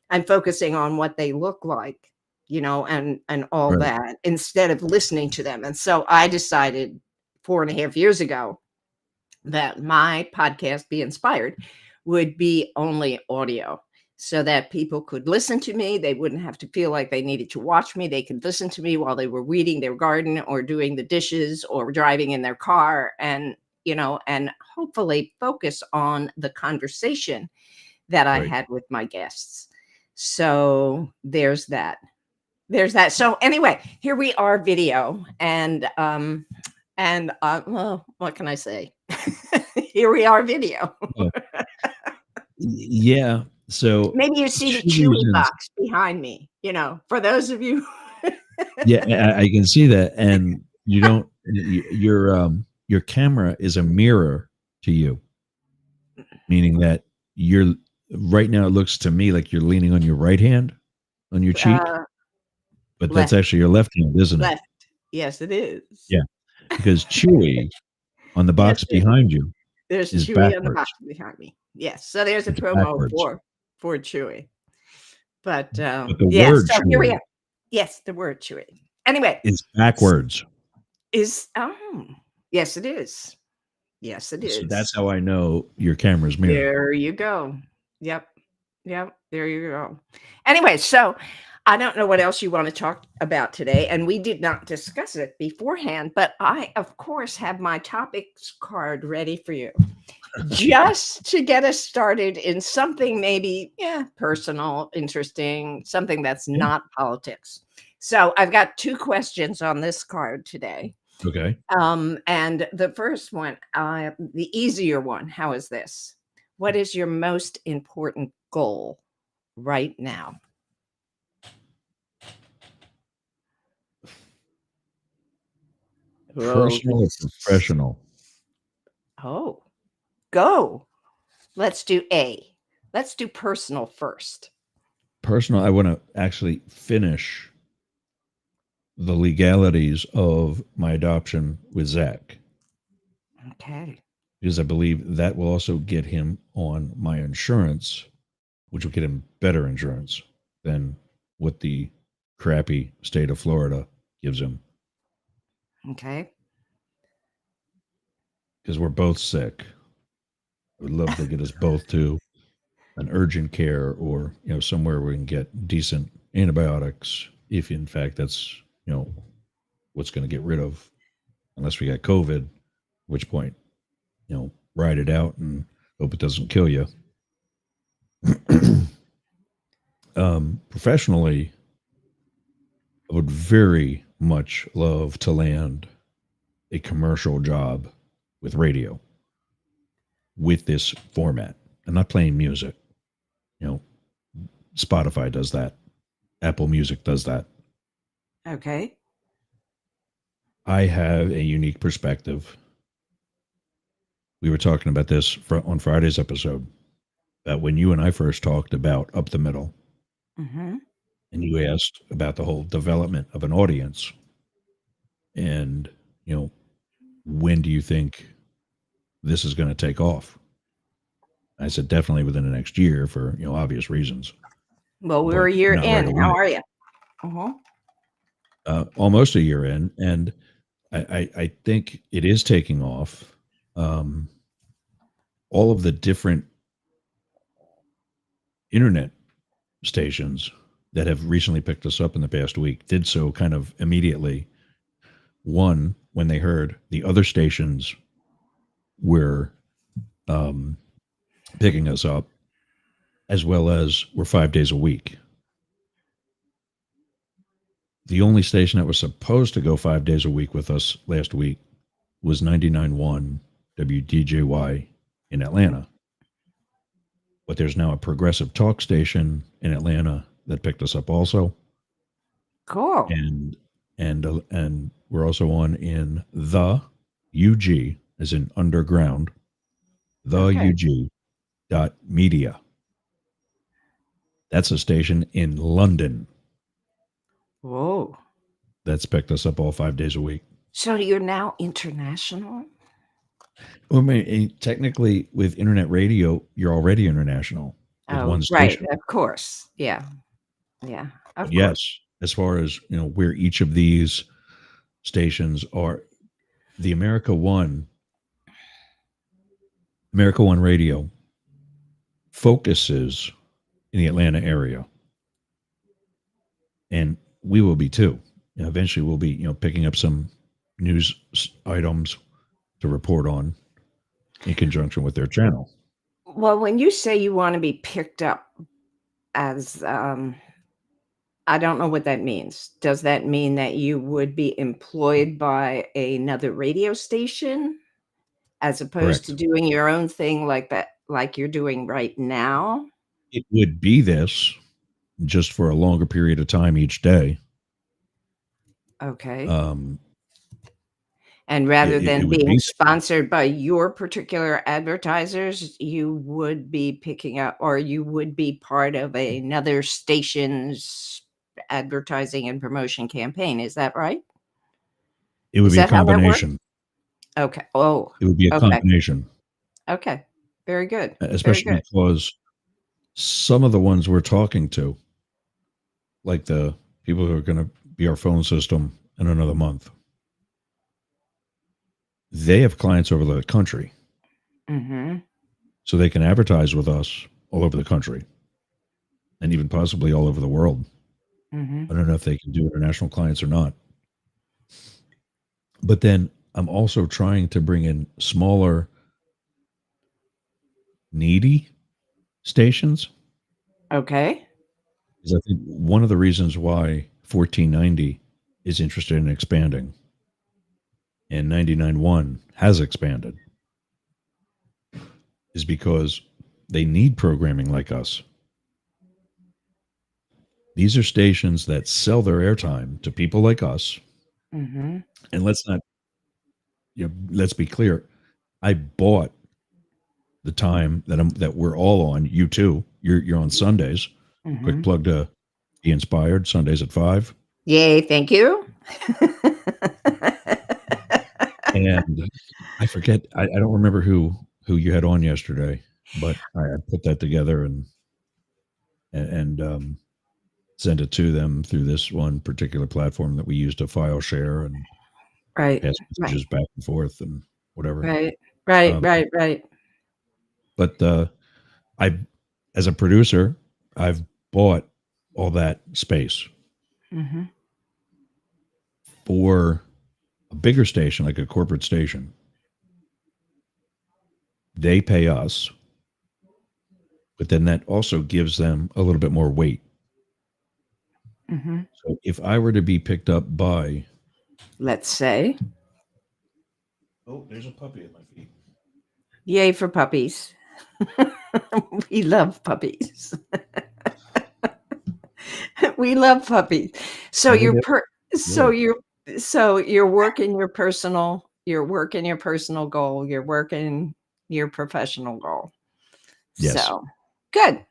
I'm focusing on what they look like, and all Right. that, instead of listening to them. And so I decided 4.5 years ago that my podcast, Be Inspired, would be only audio so that people could listen to me. They wouldn't have to feel like they needed to watch me. They could listen to me while they were weeding their garden or doing the dishes or driving in their car, and hopefully focus on the conversation that I Right. had with my guests. So there's that. So anyway, here we are, video, and well, what can I say? Here we are, video. Oh, yeah. So Maybe you see the Chewy's Chewy box behind me. For those of you, yeah, I can see that, and you don't. Your camera is a mirror to you, meaning that you're right now. It looks to me like you're leaning on your right hand on your cheek, but that's left, actually your left hand, isn't it? left. Yes, it is. Yeah, because Chewy on the Yes, box behind you there's is Chewy on the box backwards. behind me. Yes, so there's a It's promo backwards. for Chewy. But But the yeah, word so here we Chewy are. Yes, the word Chewy. Anyway, is backwards. is yes, it is. Yes, it So is. that's how I know your camera's mirror. There you go. Yep. Yep. There you go. Anyway, so I don't know what else you want to talk about today. And we did not discuss it beforehand, but I, of course, have my topics card ready for you just to get us started in something maybe, personal, interesting, something that's Yeah. not politics. So I've got 2 questions on this card today. Okay. And the first one, the easier one, how is this? What is your most important goal right now? Personal or professional? Oh, go. Let's do A. Let's do personal first. Personal, I want to actually finish the legalities of my adoption with Zach, Okay. because I believe that will also get him on my insurance, which will get him better insurance than what the crappy state of Florida gives him, Okay. because we're both sick. I would love to get us both to an urgent care, or somewhere where we can get decent antibiotics, if in fact that's what's going to get rid of, unless we got COVID, at which point ride it out and hope it doesn't kill you. Professionally, I would very much love to land a commercial job with radio with this format. I'm not playing music. Spotify does that. Apple Music does that. Okay. I have a unique perspective. We were talking about this on Friday's episode, that when you and I first talked about Up the Middle, Mm-hmm. and you asked about the whole development of an audience, and when do you think this is going to take off? I said definitely within the next year, for obvious reasons. Well, we're But a year not right in. How away. are you? Uh-huh. Almost a year in, and I think it is taking off. All of the different internet stations that have recently picked us up in the past week did so kind of immediately. One, when they heard the other stations were picking us up, as well as we're 5 days a week. The only station that was supposed to go 5 days a week with us last week was 99.1 WDJY in Atlanta. But there's now a progressive talk station in Atlanta that picked us up also. Cool. And we're also on in the UG, as in underground, Okay. media. That's a station in London Whoa. that's picked us up all 5 days a week. So you're now international? Well, I mean, technically, with internet radio, you're already international with Oh, one right. station. Of course. Yeah. Yeah. But Of course. yes, as far as where each of these stations are, the America One Radio focuses in the Atlanta area, and we will be too. Eventually, we'll be picking up some news items to report on in conjunction with their channel. Well, when you say you want to be picked up as, I don't know what that means. Does that mean that you would be employed by another radio station as opposed Correct. to doing your own thing like that, like you're doing right now? It would be this just for a longer period of time each day. Okay. Um, And rather it than would being be sponsored by your particular advertisers, you would be picking up or you would be part of another station's advertising and promotion campaign. Is that right? it would Is be a that how that works? combination. Okay. Oh, It would be a okay. combination, Okay. Very good. Very especially good. because some of the ones we're talking to, like the people who are going to be our phone system in another month, they have clients over the country, Mhm. so they can advertise with us all over the country and even possibly all over the world. Mhm. I don't know if they can do international clients or not. But then I'm also trying to bring in smaller, needy stations. Okay. Because I think one of the reasons why 1490 is interested in expanding and 99.1 has expanded is because they need programming like us. These are stations that sell their airtime to people like us. Mhm. And let's be clear. I bought the time that we're all on. You too. You're on Sundays. Quick Mhm. plug to Be Inspired Sundays at 5. Yay, thank you. And I forget. I don't remember who you had on yesterday, but I put that together and sent it to them through this one particular platform that we use to file share and Right. pass Right. messages back and forth and whatever. Right. Right. Um, Right. Right. but I, as a producer, I've bought all that space Mhm. for a bigger station, like a corporate station. They pay us, but then that also gives them a little bit more weight. Mhm. So if I were to be picked up by, Let's say, oh, there's a puppy at my feet. yay for puppies. We love puppies. We love puppies. So Oh, you're they per so really? you're so you're working your working your personal goal, you're working your professional goal. Yes. So, good.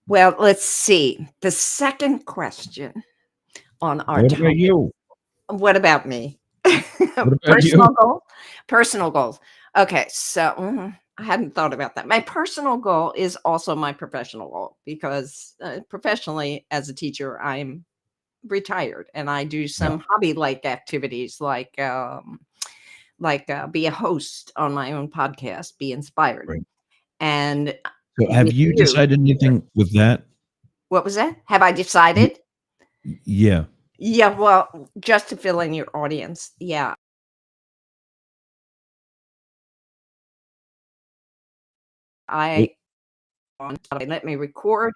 Well, let's see. The second question on our What about topic. you? What about me? What about you? Personal goal? Personal goals. Okay, so I hadn't thought about that. My personal goal is also my professional goal because professionally, as a teacher, I'm retired and I do Yeah. some hobby-like activities like be a host on my own podcast, Be Inspired. Right. And So have with you you, decided anything with that? what was that? Have I Y- decided? yeah. Yeah, well, just to fill in your audience. Yeah, Oh, I on Spotify let me record,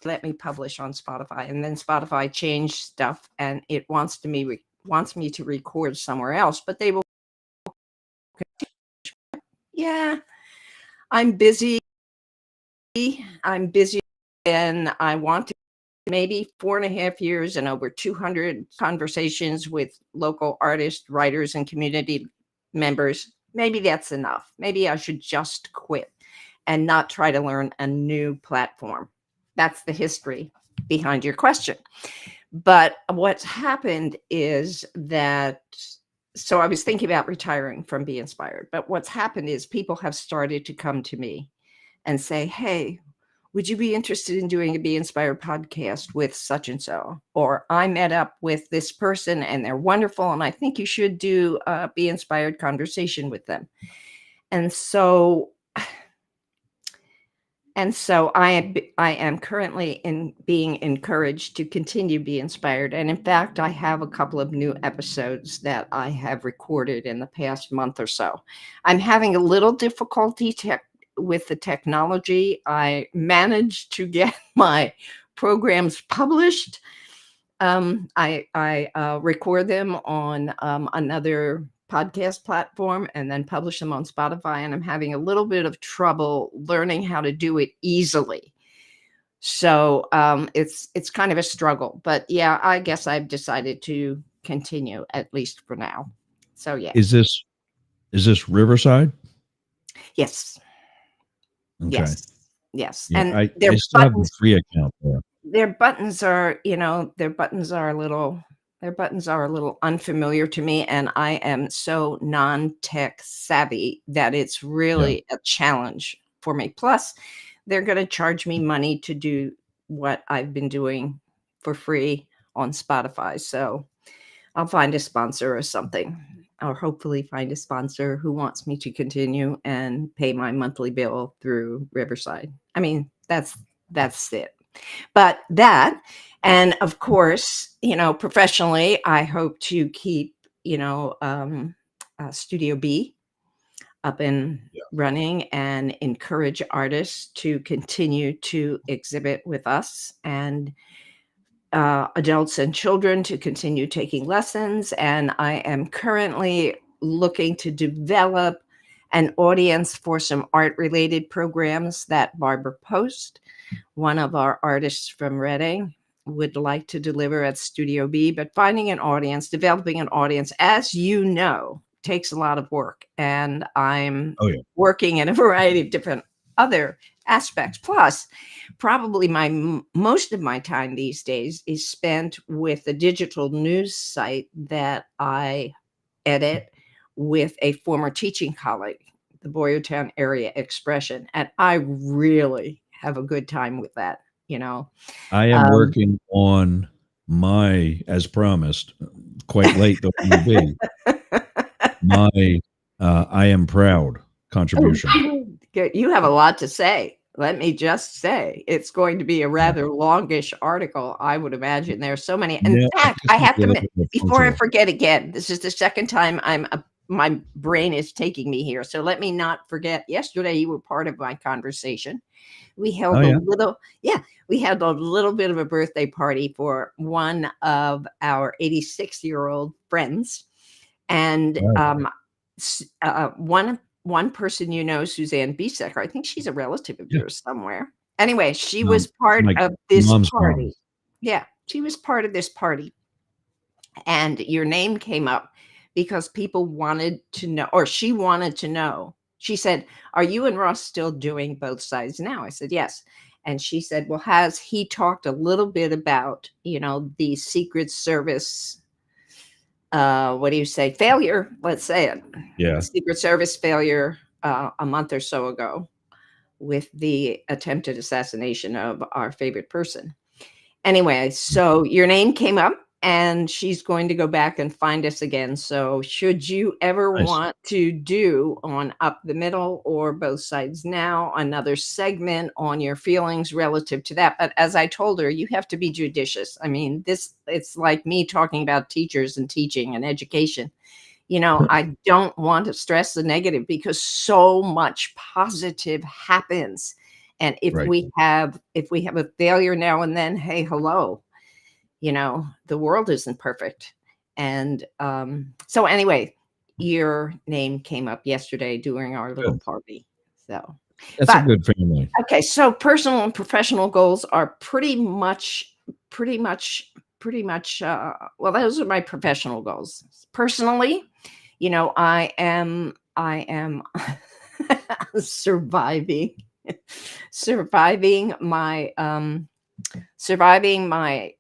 let me publish on Spotify, and then Spotify changed stuff, and it wants me to record somewhere else, but they will. Yeah, I'm busy. I'm busy, and I want to maybe 4.5 years and over 200 conversations with local artists, writers, and community members maybe that's enough. Maybe I should just quit and not try to learn a new platform. That's the history behind your question. But what's happened is that, so I was thinking about retiring from Be Inspired, but what's happened is people have started to come to me and say, hey, would you be interested in doing a Be Inspired podcast with such and so? Or I met up with this person and they're wonderful, and I think you should do a Be Inspired conversation with them. And so I am currently being encouraged to continue Be Inspired. And in fact, I have a couple of new episodes that I have recorded in the past month or so. I'm having a little difficulty with the technology. I managed to get my programs published. I record them on another podcast platform and then publish them on Spotify. And I'm having a little bit of trouble learning how to do it easily. So it's kind of a struggle. But yeah, I guess I've decided to continue, at least for now. So yeah. Is this Riverside? Yes. Okay. Yes. Yeah, And I their still have the buttons, free account there. their buttons are, their buttons are a little unfamiliar to me, and I am so non-tech savvy that it's Yeah. really a challenge for me. Plus, they're going to charge me money to do what I've been doing for free on Spotify. So I'll find a sponsor or something, or hopefully find a sponsor who wants me to continue and pay my monthly bill through Riverside. I mean, that's it. But that, and of course, professionally, I hope to keep, Studio B up and Yeah. running and encourage artists to continue to exhibit with us, and adults and children to continue taking lessons. And I am currently looking to develop an audience for some art-related programs that Barbara Post, one of our artists from Reading, would like to deliver at Studio B. But finding an audience, developing an audience, as you know, takes a lot of work. And I'm Oh yeah. working in a variety of different other aspects. Plus, probably most of my time these days is spent with a digital news site that I edit with a former teaching colleague, the Boyertown Area Expression. And I really have a good time with that, I am Um, working on as promised, quite late though it may be, my I am proud contribution. Good. You have a lot to say. Let me just say, it's going to be a rather longish article, I would imagine. There are so many. In Yeah, I fact, just I need have to to, look at the before I punctual. forget again, this is the second time my brain is taking me here. So let me not forget. Yesterday, you were part of my conversation. We Oh held yeah. we had a little bit of a birthday party for one of our 86-year-old friends. And Right. one person, Suzanne Bisecker, I think she's a relative of Yeah. yours somewhere. Anyway, she was part My of this mom's party. mom. Yeah, she was part of this party. And your name came up because people wanted to know, or she wanted to know. She said, are you and Ross still doing Both Sides now? I said, yes. And she said, well, has he talked a little bit about, the Secret Service, what do you say, failure? Let's say it. Yeah. Secret Service failure a month or so ago with the attempted assassination of our favorite person. Anyway, so your name came up, and she's going to go back and find us again. So should you ever Nice. want to do on Up the Middle or Both Sides Now, another segment on your feelings relative to that. But as I told her, you have to be judicious. I mean, it's like me talking about teachers and teaching and education. I don't want to stress the negative because so much positive happens. And if Right. we have a failure now and then, hey, hello, the world isn't perfect. And so anyway, your name came up yesterday during our little Good. party. So, That's a but good family. okay, so personal and professional goals are pretty much, well, those are my professional goals. Personally, I am I am surviving, surviving my, surviving my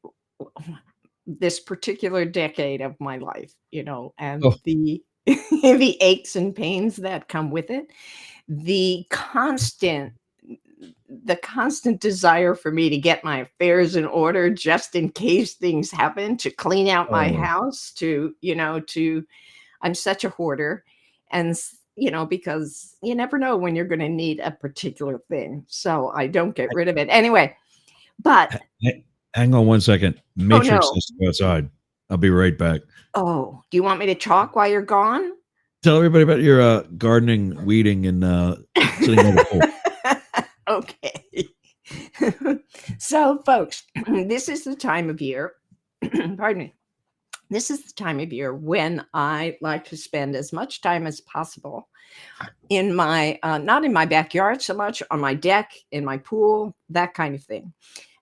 this particular decade of my life, and Oh, the aches and pains that come with it, the constant the constant desire for me to get my affairs in order just in case things happen, to clean out my oh, house, to I'm such a hoarder, and because you never know when you're going to need a particular thing, so I don't get rid of it anyway. But hang on one second. oh Matrix no, has to go outside. I'll be right back. oh, do you want me to talk while you're gone? Tell everybody about your gardening, weeding, and sitting by the pool. Okay. So, folks, this is the time of year. Pardon me. This is the time of year when I like to spend as much time as possible in my, not in my backyard so much, on my deck, in my pool, that kind of thing.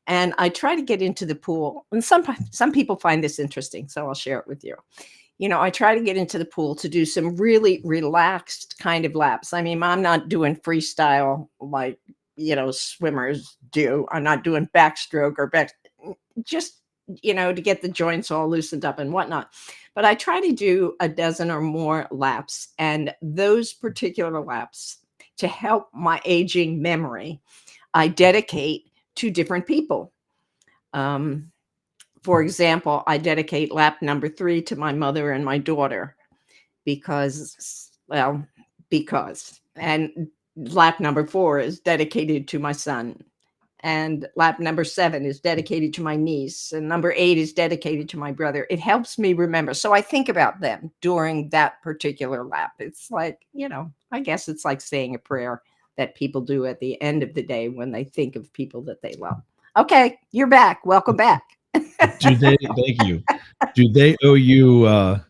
And I try to get into the pool. And some people find this interesting, so I'll share it with you. I try to get into the pool to do some really relaxed kind of laps. I mean, I'm not doing freestyle like, swimmers do. I'm not doing backstroke or just, to get the joints all loosened up and whatnot. But I try to do a dozen or more laps. And those particular laps, to help my aging memory, I dedicate to different people. For example, I dedicate lap number 3 to my mother and my daughter because, and lap number 4 is dedicated to my son. And lap number 7 is dedicated to my niece. And number 8 is dedicated to my brother. It helps me remember. So I think about them during that particular lap. It's like, I guess it's like saying a prayer that people do at the end of the day when they think of people that they love. Okay, you're back. Welcome back. Thank you. Do they owe you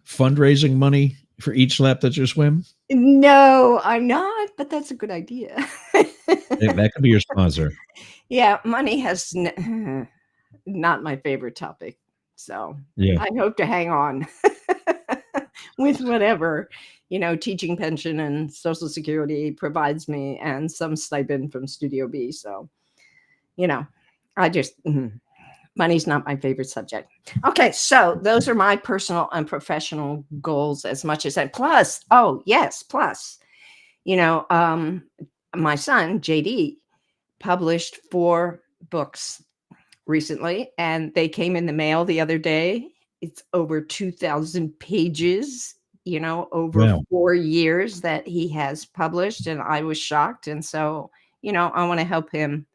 fundraising money for each lap that you swim? No, I'm not, but that's a good idea. That could be your sponsor. Yeah, money has not my favorite topic. So Yeah. I hope to hang on with whatever, teaching pension and Social Security provides me and some stipend from Studio B. So, I just, money's not my favorite subject. Okay, so those are my personal and professional goals as much as plus, my son, JD, published 4 books recently, and they came in the mail the other day. It's over 2,000 pages, over Wow. 4 years that he has published, and I was shocked. And so, I want to help him,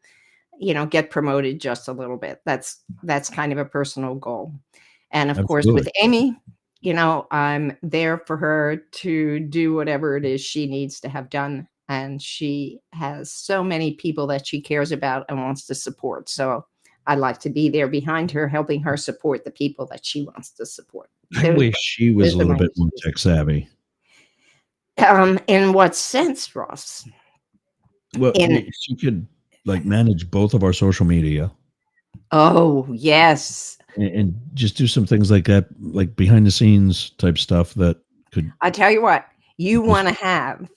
get promoted just a little bit. That's kind of a personal goal. And of course, with Amy, I'm there for her to do whatever it is she needs to have done. And she has so many people that she cares about and wants to support. So I'd like to be there behind her, helping her support the people that she wants to support. I wish she was a little bit more tech savvy. In what sense, Ross? Well, she could manage both of our social media. Oh, yes. And just do some things like that, like behind the scenes type stuff that could. I tell you what, you want to have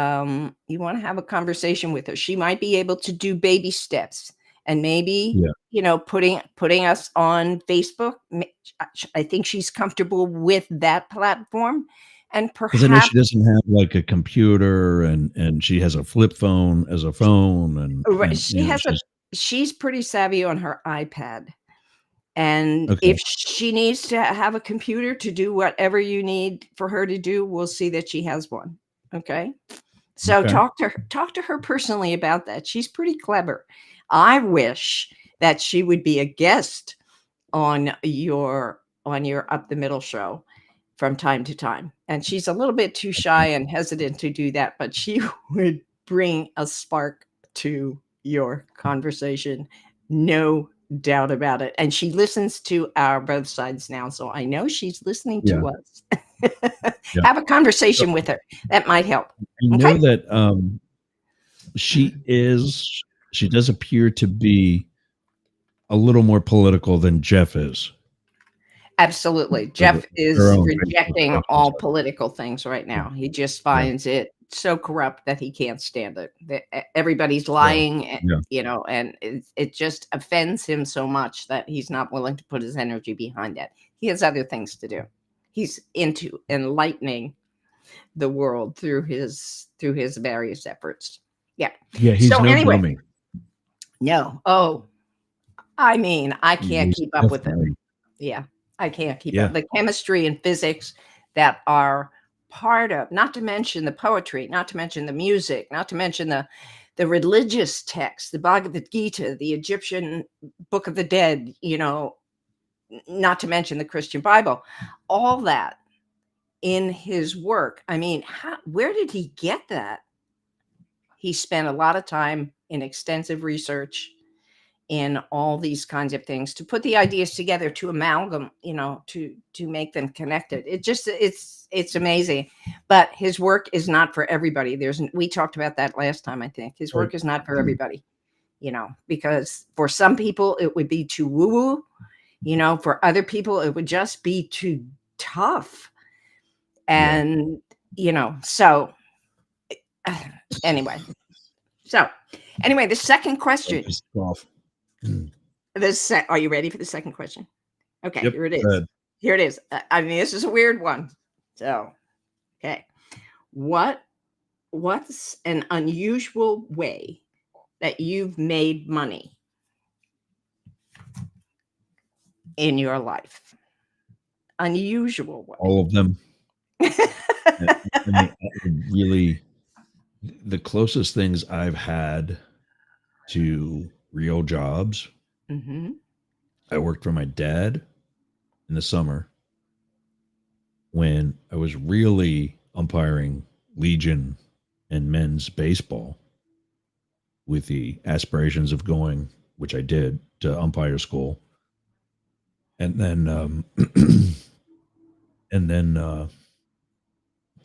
a conversation with her. She might be able to do baby steps, and maybe, putting us on Facebook. I think she's comfortable with that platform. And perhaps, because I know she doesn't have like a computer, and she has a flip phone as a phone, and she's pretty savvy on her iPad. And okay. if she needs to have a computer to do whatever you need for her to do, we'll see that she has one. Okay. So talk to her personally about that. She's pretty clever. I wish that she would be a guest on your Up the Middle show from time to time. And she's a little bit too shy and hesitant to do that, but she would bring a spark to your conversation. No doubt about it. And she listens to our both sides now. So I know she's listening to us. Have a conversation with her. That might help. I know that she does appear to be a little more political than Jeff is. Absolutely. For Jeff their is own Facebook rejecting stuff and all stuff. political things right now. He just Yeah. finds it so corrupt that he can't stand it. Everybody's Well, lying, yeah. and it just offends him so much that he's not willing to put his energy behind that. He has other things to do. He's into enlightening the world through his various efforts. Yeah. Yeah, he's So no anyway, dummy. no. Oh, I mean, I can't He's keep up with him. definitely Yeah, I can't keep yeah. up. The chemistry and physics that are part of, not to mention the poetry, not to mention the music, not to mention the religious texts, the Bhagavad Gita, the Egyptian Book of the Dead, not to mention the Christian Bible, all that in his work. I mean, where did he get that? He spent a lot of time in extensive research in all these kinds of things to put the ideas together, to amalgam, to make them connected. It's amazing. But his work is not for everybody. We talked about that last time. I think his Right. work is not for everybody, because for some people it would be too woo woo, for other people it would just be too tough. And so anyway the second question. Just off. Are you ready for the second question? Okay, Yep. here it is. Here it is. I mean, this is a weird one. So, okay. What's an unusual way that you've made money in your life? Unusual way. All of them. I mean, really, the closest things I've had to real jobs. Mm-hmm. I worked for my dad in the summer when I was really umpiring Legion and men's baseball with the aspirations of going, which I did, to umpire school. And then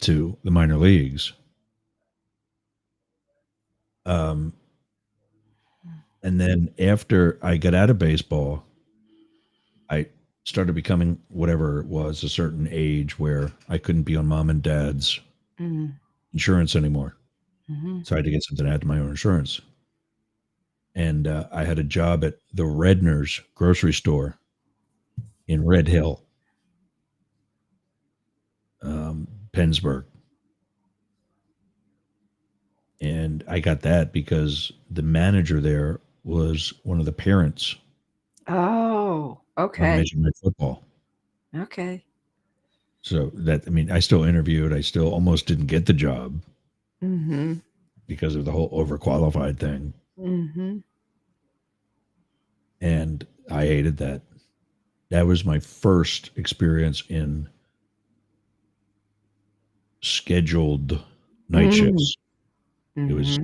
to the minor leagues. And then after I got out of baseball, I started becoming whatever it was, a certain age where I couldn't be on mom and dad's insurance anymore. Mm-hmm. So I had to get something to add to my own insurance. And I had a job at the Redner's grocery store in Red Hill, Pennsburg. And I got that because the manager there was one of the parents Oh, on okay. Major League Football. Okay. So I still interviewed. I still almost didn't get the job Mm-hmm. because of the whole overqualified thing. Mm-hmm. And I hated that. That was my first experience in scheduled night shifts. It was,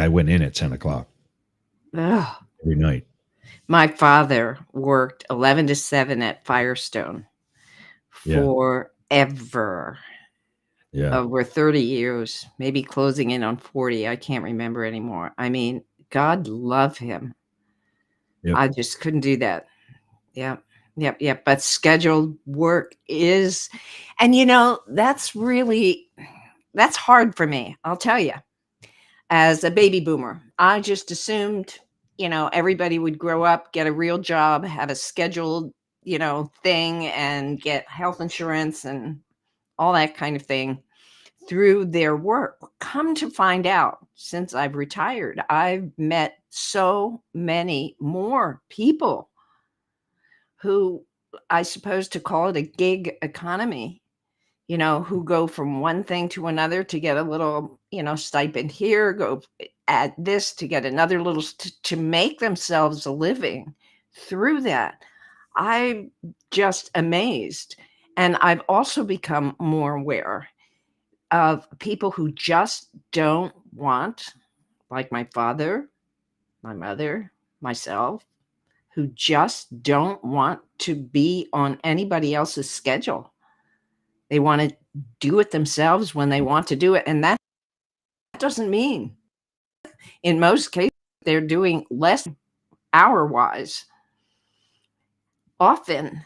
I went in at 10 o'clock every night. My father worked 11 to 7 at Firestone Yeah. forever. Yeah. Over 30 years, maybe closing in on 40. I can't remember anymore. I mean, God love him. Yep. I just couldn't do that. Yep. But scheduled work is, and that's hard for me. I'll tell you. As a baby boomer, I just assumed, everybody would grow up, get a real job, have a scheduled, thing, and get health insurance and all that kind of thing through their work. Come to find out, since I've retired, I've met so many more people who, I suppose to call it a gig economy, who go from one thing to another to get a little, stipend here, go add this to get another little, to make themselves a living through that. I'm just amazed. And I've also become more aware of people who just don't want, like my father, my mother, myself, who just don't want to be on anybody else's schedule. They want to do it themselves when they want to do it. And that doesn't mean, in most cases, they're doing less hour-wise. Often,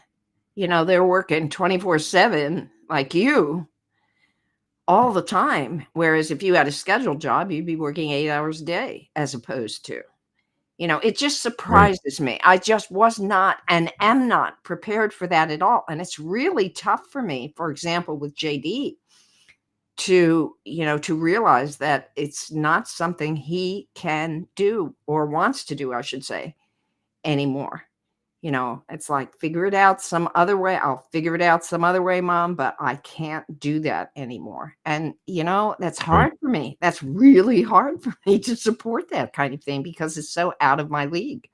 they're working 24/7 like you all the time. Whereas if you had a scheduled job, you'd be working 8 hours a day as opposed to, it just Right. surprises me. I just was not and am not prepared for that at all. And it's really tough for me, for example, with JD to realize that it's not something he can do or wants to do, I should say, anymore. It's like, figure it out some other way. I'll figure it out some other way, mom, but I can't do that anymore. And, that's Right. hard for me. That's really hard for me to support that kind of thing because it's so out of my league.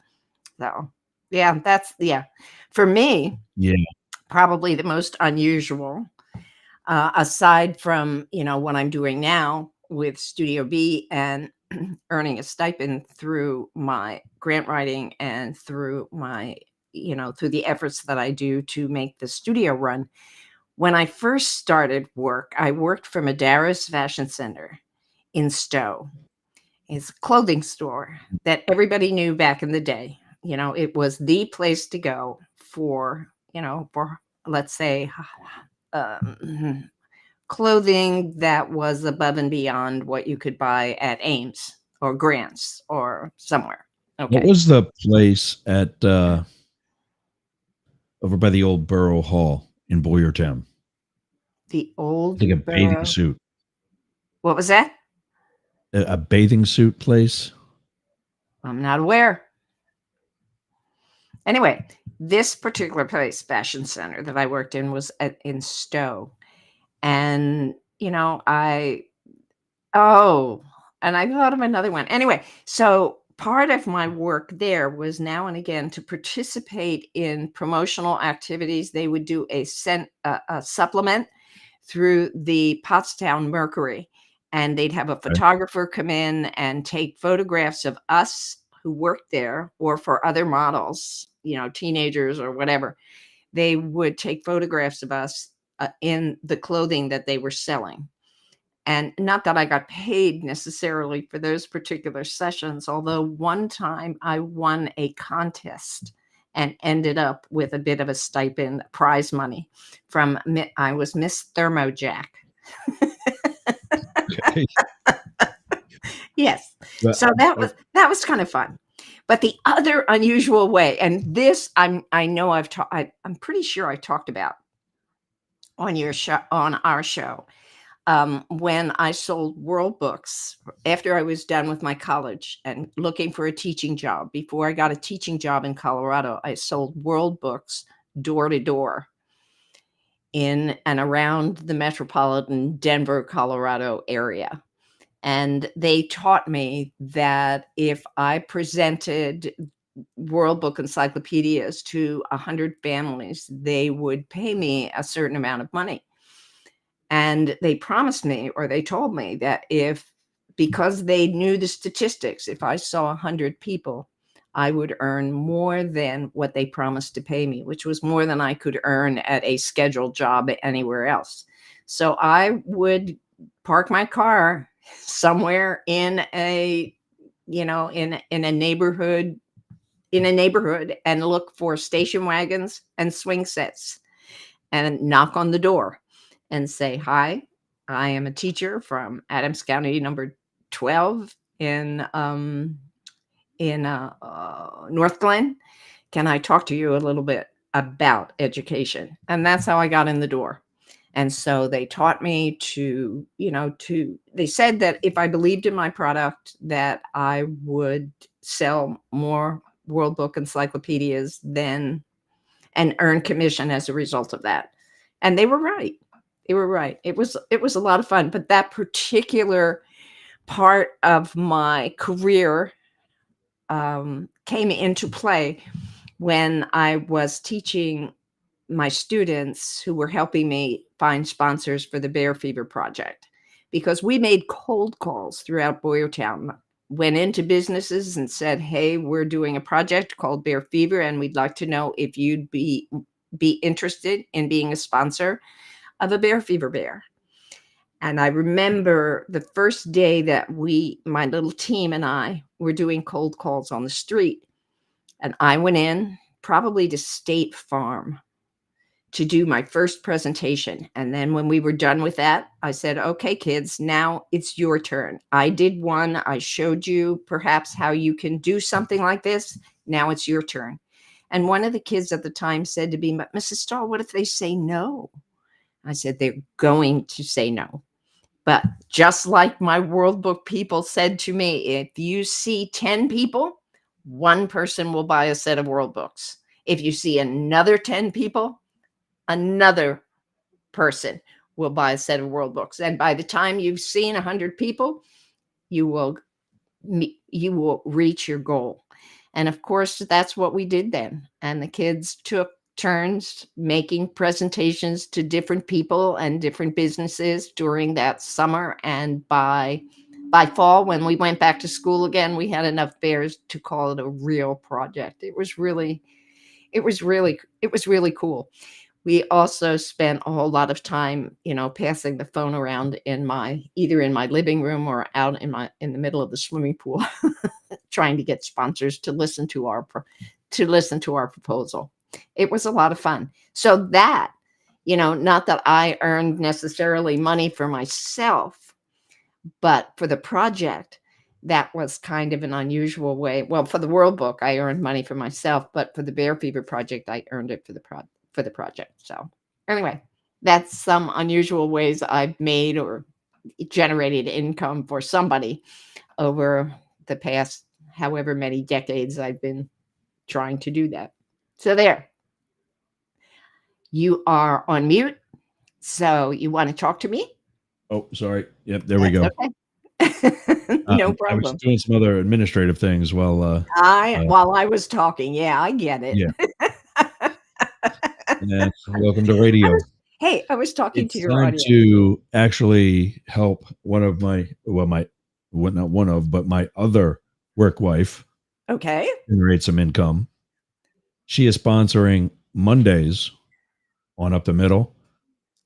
So, yeah. For me, Yeah. probably the most unusual, aside from, what I'm doing now with Studio B and earning a stipend through my grant writing and through through the efforts that I do to make the studio run. When I first started work, I worked for Madara's Fashion Center in Stowe. It's a clothing store that everybody knew back in the day. It was the place to go for let's say, um, clothing that was above and beyond what you could buy at Ames or Grant's or somewhere. What Okay. was the place at over by the old Borough Hall in Boyertown? The I think a old bathing suit. what was that? A bathing suit place? I'm not aware. Anyway, this particular place, Fashion Center, that I worked in was in Stowe. And, oh, and I thought of another one. Anyway, so part of my work there was now and again to participate in promotional activities. They would do a supplement through the Pottstown Mercury, and they'd have a Okay. photographer come in and take photographs of us who worked there or for other models, teenagers or whatever. They would take photographs of us in the clothing that they were selling. And not that I got paid necessarily for those particular sessions, although one time I won a contest and ended up with a bit of a stipend, prize money from I was Miss Thermojack. Okay. Yes. But, So that was kind of fun. But the other unusual way, and this I know I'm pretty sure I talked about on your show, on our show, when I sold World Books after I was done with my college and looking for a teaching job. Before I got a teaching job in Colorado, I sold World Books door to door in and around the metropolitan Denver, Colorado area. And they taught me that if I presented World Book encyclopedias to 100 families, they would pay me a certain amount of money. And they promised me, or they told me that because they knew the statistics, if I saw 100 people, I would earn more than what they promised to pay me, which was more than I could earn at a scheduled job anywhere else. So I would park my car somewhere in a, in a neighborhood, and look for station wagons and swing sets and knock on the door and say, "Hi, I am a teacher from Adams County number 12 in North Glen. Can I talk to you a little bit about education?" And that's how I got in the door. And so they taught me they said that if I believed in my product, that I would sell more World Book encyclopedias and earn commission as a result of that. And they were right. They were right. It was a lot of fun, but that particular part of my career came into play when I was teaching my students who were helping me find sponsors for the Bear Fever Project, because we made cold calls throughout Boyertown, went into businesses and said, "Hey, we're doing a project called Bear Fever, and we'd like to know if you'd be interested in being a sponsor of a Bear Fever bear." And I remember the first day that my little team and I were doing cold calls on the street, and I went in probably to State Farm, to do my first presentation. And then when we were done with that, I said, okay, kids, now it's your turn. I did one. I showed you perhaps how you can do something like this. Now it's your turn. And one of the kids at the time said to me, but Mrs. Stahl, what if they say no? I said, they're going to say no. But just like my World Book people said to me, if you see 10 people, one person will buy a set of World Books. If you see another 10 people, another person will buy a set of World Books. And by the time you've seen 100 people, you will reach your goal. And of course, that's what we did then. And the kids took turns making presentations to different people and different businesses during that summer. And by fall, when we went back to school again, we had enough bears to call it a real project. It was really cool. We also spent a whole lot of time, passing the phone around either in my living room or out in the middle of the swimming pool, trying to get sponsors to listen to our proposal. It was a lot of fun. So that, not that I earned necessarily money for myself, but for the project, that was kind of an unusual way. Well, for the World Book, I earned money for myself, but for the Bear Fever project, I earned it for the project. So anyway, that's some unusual ways I've made or generated income for somebody over the past however many decades I've been trying to do that. So there. You are on mute. So you want to talk to me? Oh, sorry. Yep, there we go. Okay. No problem. I was doing some other administrative things while while I was talking. Yeah, I get it. Yeah. Yeah. Welcome to radio. I was talking to your time audience. To actually help one of my other work wife. Okay. Generate some income. She is sponsoring Mondays on Up the Middle,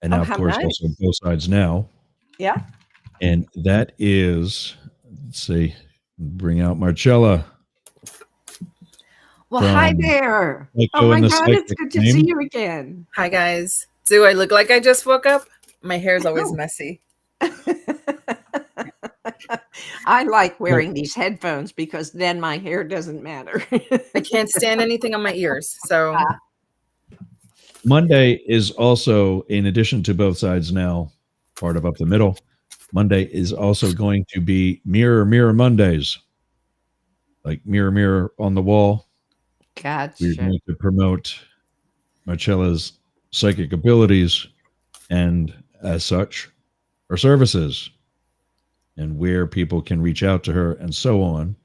and now, of course, also Both Sides Now. Yeah. And that is, let's see, bring out Marcella. Well, hi there. Oh my God, it's good to see you again. Hi, guys. Do I look like I just woke up? My hair is always messy. I like wearing these headphones because then my hair doesn't matter. I can't stand anything on my ears. So Monday is also, in addition to Both Sides Now, part of Up the Middle, Monday is also going to be Mirror, Mirror Mondays. Like mirror, mirror on the wall. Gotcha. We're going to promote Marcella's psychic abilities and, as such, her services and where people can reach out to her and so on.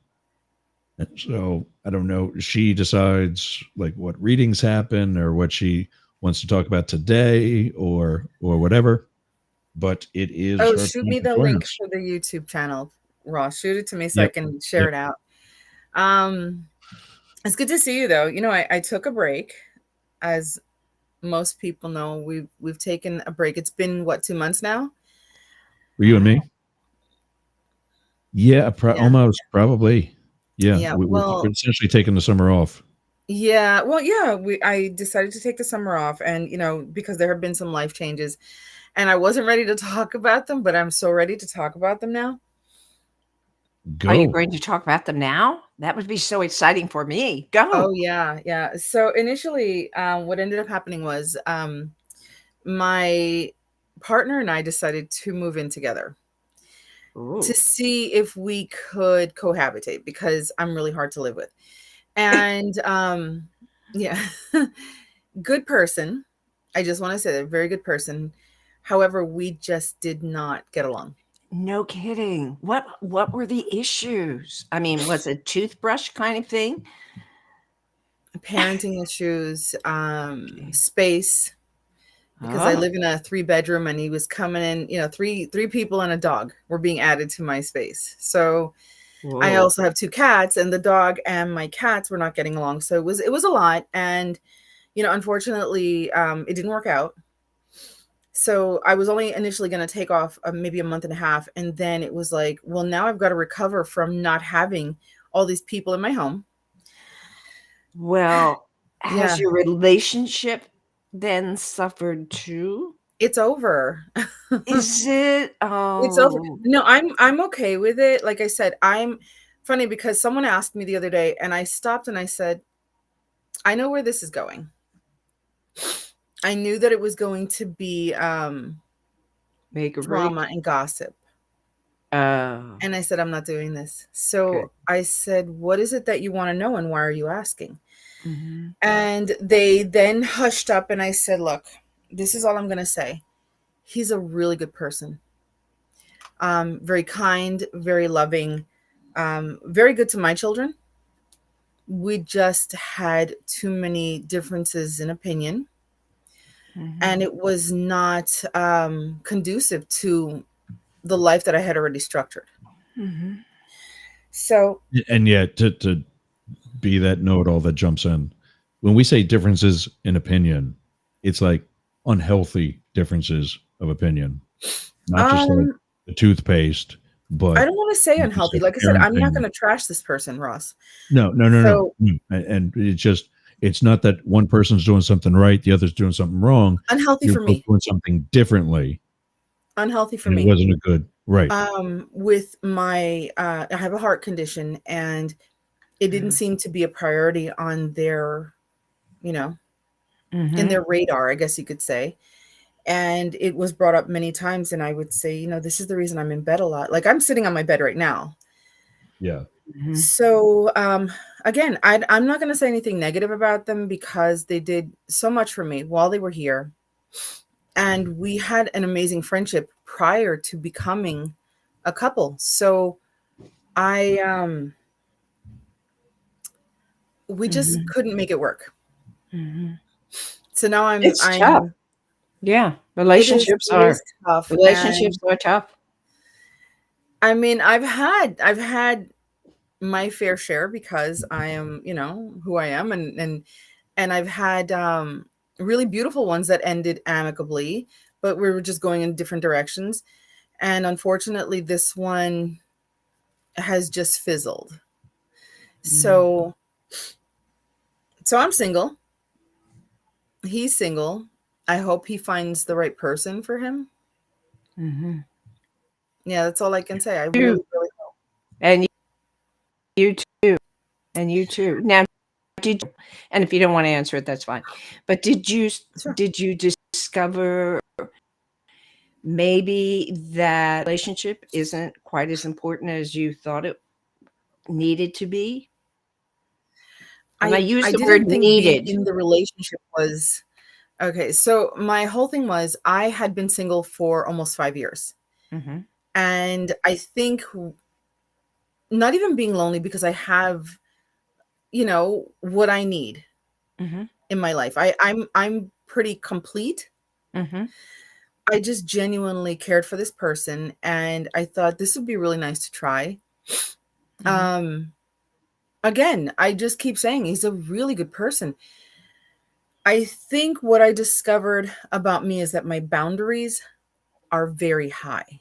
And so, I don't know, she decides like what readings happen or what she wants to talk about today or whatever. But it is. Oh, shoot me the link for the YouTube channel, Ross. Shoot it to me so I can share it out. It's good to see you, though. I took a break. As most people know, we've taken a break. It's been, 2 months now? For you and me? Yeah, almost, probably. Yeah, we're essentially taking the summer off. Yeah, well, yeah, I decided to take the summer off, and because there have been some life changes, and I wasn't ready to talk about them, but I'm so ready to talk about them now. Go. Are you going to talk about them now? That would be so exciting for me. Go. Oh yeah. So initially, what ended up happening was my partner and I decided to move in together. Ooh. To see if we could cohabitate because I'm really hard to live with. And yeah, good person. I just want to say that, very good person. However, we just did not get along. No kidding. What were the issues? I mean, was it toothbrush kind of thing? Parenting issues, space. Because I live in a 3-bedroom and he was coming in, three people and a dog were being added to my space. So whoa. I also have 2 cats, and the dog and my cats were not getting along. So it was a lot. And, unfortunately, it didn't work out. So I was only initially going to take off maybe a month and a half. And then it was like, well, now I've got to recover from not having all these people in my home. Well, has your relationship then suffered too. It's over. Is it? It's over. Oh, No, I'm okay with it. Like I said, I'm funny because someone asked me the other day and I stopped and I said, I know where this is going. I knew that it was going to be make a break. drama and gossip. Oh, And I said, I'm not doing this. So good. I said, what is it that you want to know and why are you asking? Mm-hmm. And they then hushed up and I said, look, this is all I'm going to say. He's a really good person. Very kind, very loving, very good to my children. We just had too many differences in opinion. Mm-hmm. And it was not conducive to the life that I had already structured. Mm-hmm. So, And yet, to be that know-it-all that jumps in, when we say differences in opinion, it's like unhealthy differences of opinion, not just like the toothpaste, but I don't want to say unhealthy. Like I said, I'm not going to trash this person, Ross. No. And it's not that one person's doing something right, the other's doing something wrong. Unhealthy You're for me. doing something differently. Unhealthy for and me. It wasn't a good right. With my, I have a heart condition, and it didn't seem to be a priority on their, in their radar, I guess you could say. And it was brought up many times, and I would say, this is the reason I'm in bed a lot. Like I'm sitting on my bed right now. Yeah. Mm-hmm. So again, I'm not going to say anything negative about them because they did so much for me while they were here. And we had an amazing friendship prior to becoming a couple. So we just couldn't make it work. Mm-hmm. So now I'm tough. Yeah, relationships are tough. Relationships are tough. I mean, I've had my fair share because I am, who I am, and I've had really beautiful ones that ended amicably, but we were just going in different directions. And unfortunately, this one has just fizzled. So I'm single. He's single. I hope he finds the right person for him. Mm-hmm. Yeah, that's all I can say. I really, really hope. And you too. And you too. Now, and if you don't want to answer it, that's fine. But did you discover maybe that relationship isn't quite as important as you thought it needed to be? And I use the word needed. In the relationship was okay. So my whole thing was I had been single for almost 5 years. Mm-hmm. And I think not even being lonely because I have, what I need in my life. I'm pretty complete. Mm-hmm. I just genuinely cared for this person, and I thought this would be really nice to try. Again, I just keep saying he's a really good person. I think what I discovered about me is that my boundaries are very high.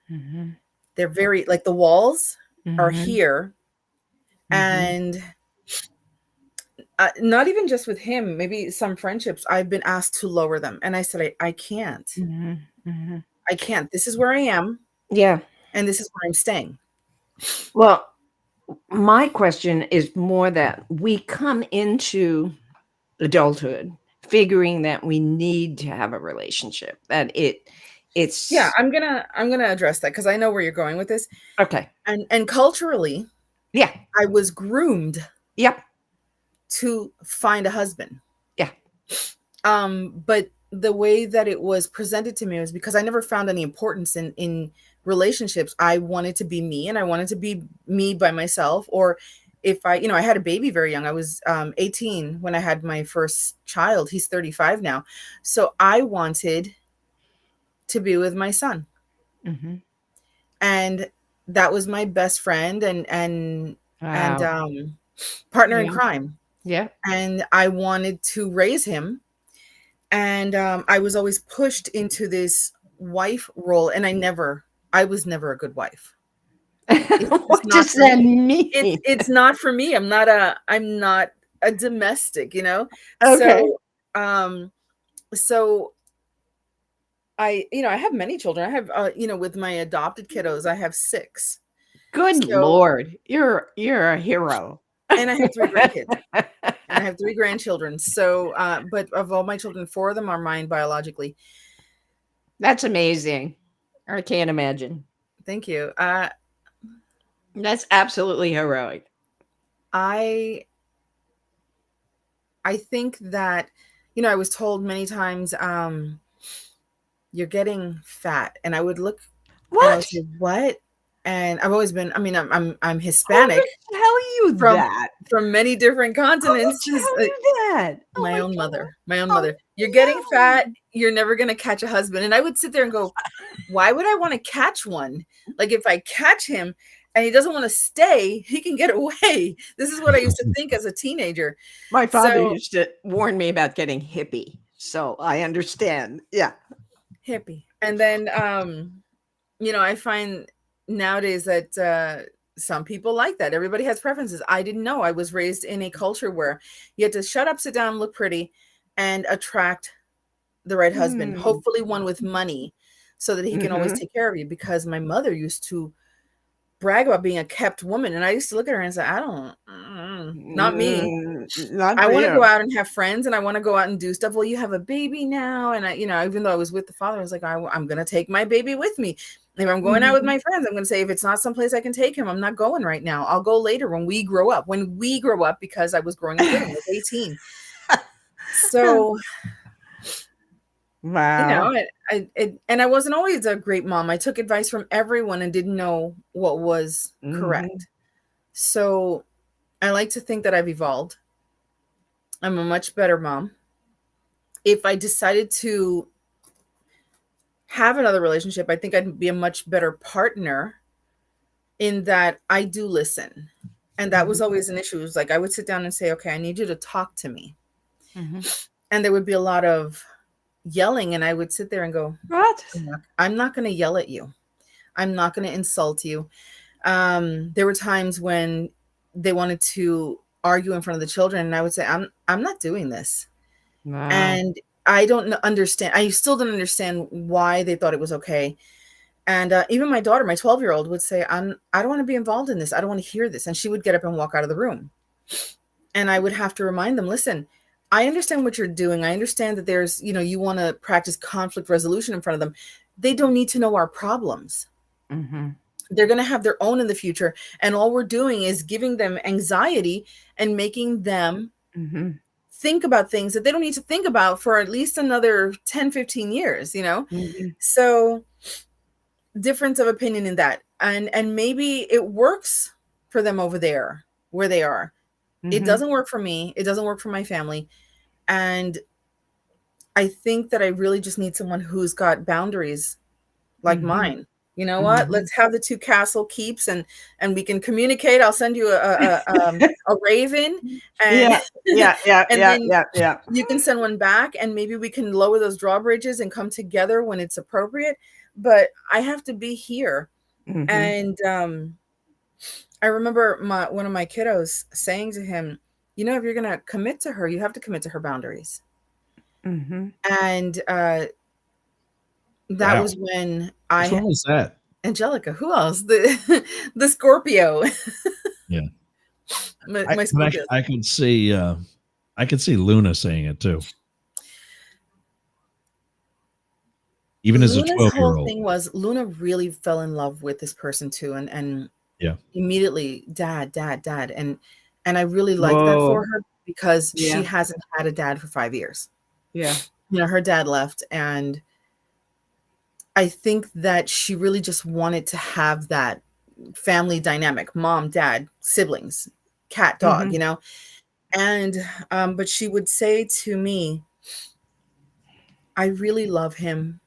Mm-hmm. They're very, like the walls are here. And not even just with him, maybe some friendships, I've been asked to lower them. And I said, I can't. I can't. This is where I am. Yeah. And this is where I'm staying. Well, my question is more that we come into adulthood figuring that we need to have a relationship, that it's yeah, I'm gonna address that because I know where you're going with this. Okay. And culturally, yeah, I was groomed to find a husband. Yeah. But the way that it was presented to me was because I never found any importance in relationships. I wanted to be me, and I wanted to be me by myself. Or if I had a baby very young. I was 18 when I had my first child. He's 35 now. So I wanted to be with my son. And that was my best friend and partner in crime. Yeah. And I wanted to raise him. And I was always pushed into this wife role. And I was never a good wife. What does that mean? It's not for me. I'm not a domestic, Okay. So So I have many children. I have, with my adopted kiddos, I have 6. Good So, Lord. You're a hero. and I have 3 grandkids, and I have 3 grandchildren. So, but of all my children, 4 of them are mine biologically. That's amazing. I can't imagine. Thank you. That's absolutely heroic. I think that, I was told many times, you're getting fat, and I would look, and I would What? say, what? And I've always been, I mean, I'm Who Hispanic would tell you from that? many different Who would continents. tell Just you that? Oh my my own God. mother, my own Oh, mother. You're getting no. fat. You're never going to catch a husband. And I would sit there and go, why would I want to catch one? Like, if I catch him and he doesn't want to stay, he can get away. This is what I used to think as a teenager. My father So, used to warn me about getting hippie. So I understand. Yeah. hippie. And then, I find nowadays that some people like that. Everybody has preferences. I didn't know. I was raised in a culture where you had to shut up, sit down, look pretty, and attract the right husband, hopefully one with money, so that he can always take care of you. Because my mother used to brag about being a kept woman, and I used to look at her and say, I don't, not me. Not I for want to you. go out and have friends, and I want to go out and do stuff. Well, you have a baby now, and I, even though I was with the father, I was like, I'm going to take my baby with me. If I'm going out with my friends, I'm going to say, if it's not someplace I can take him, I'm not going right now. I'll go later when we grow up. When we grow up, because I was growing up with him, I was 18. So, Wow. and I wasn't always a great mom. I took advice from everyone and didn't know what was correct. So I like to think that I've evolved. I'm a much better mom. If I decided to have another relationship, I think I'd be a much better partner, in that I do listen. And that was always an issue. It was like, I would sit down and say, okay, I need you to talk to me. And there would be a lot of yelling, and I would sit there and go, What? I'm not going to yell at you. I'm not going to insult you. There were times when they wanted to argue in front of the children, and I would say, I'm not doing this. Wow. And I don't understand. I still don't understand why they thought it was okay. And even my daughter, my 12-year-old, would say, I don't want to be involved in this. I don't want to hear this. And she would get up and walk out of the room. And I would have to remind them, listen, I understand what you're doing. I understand that there's, you want to practice conflict resolution in front of them. They don't need to know our problems. They're going to have their own in the future. And all we're doing is giving them anxiety and making them think about things that they don't need to think about for at least another 10, 15 years, So difference of opinion in that. And maybe it works for them over there where they are. It doesn't work for me. It doesn't work for my family. And I think that I really just need someone who's got boundaries like mine. You know what? Let's have the 2 castle keeps, and we can communicate. I'll send you a raven, and Yeah. You can send one back, and maybe we can lower those drawbridges and come together when it's appropriate. But I have to be here. And I remember one of my kiddos saying to him, if you're going to commit to her, you have to commit to her boundaries. And that was when Which one was that? Angelica, who else? The Scorpio. Yeah. my Scorpio. I could see Luna saying it too. Even as a Luna's 12-year-old. whole thing was Luna really fell in love with this person too, and yeah, immediately dad, and I really like that for her, because she hasn't had a dad for 5 years. Yeah, her dad left, and I think that she really just wanted to have that family dynamic: mom, dad, siblings, cat, dog, and but she would say to me, I really love him.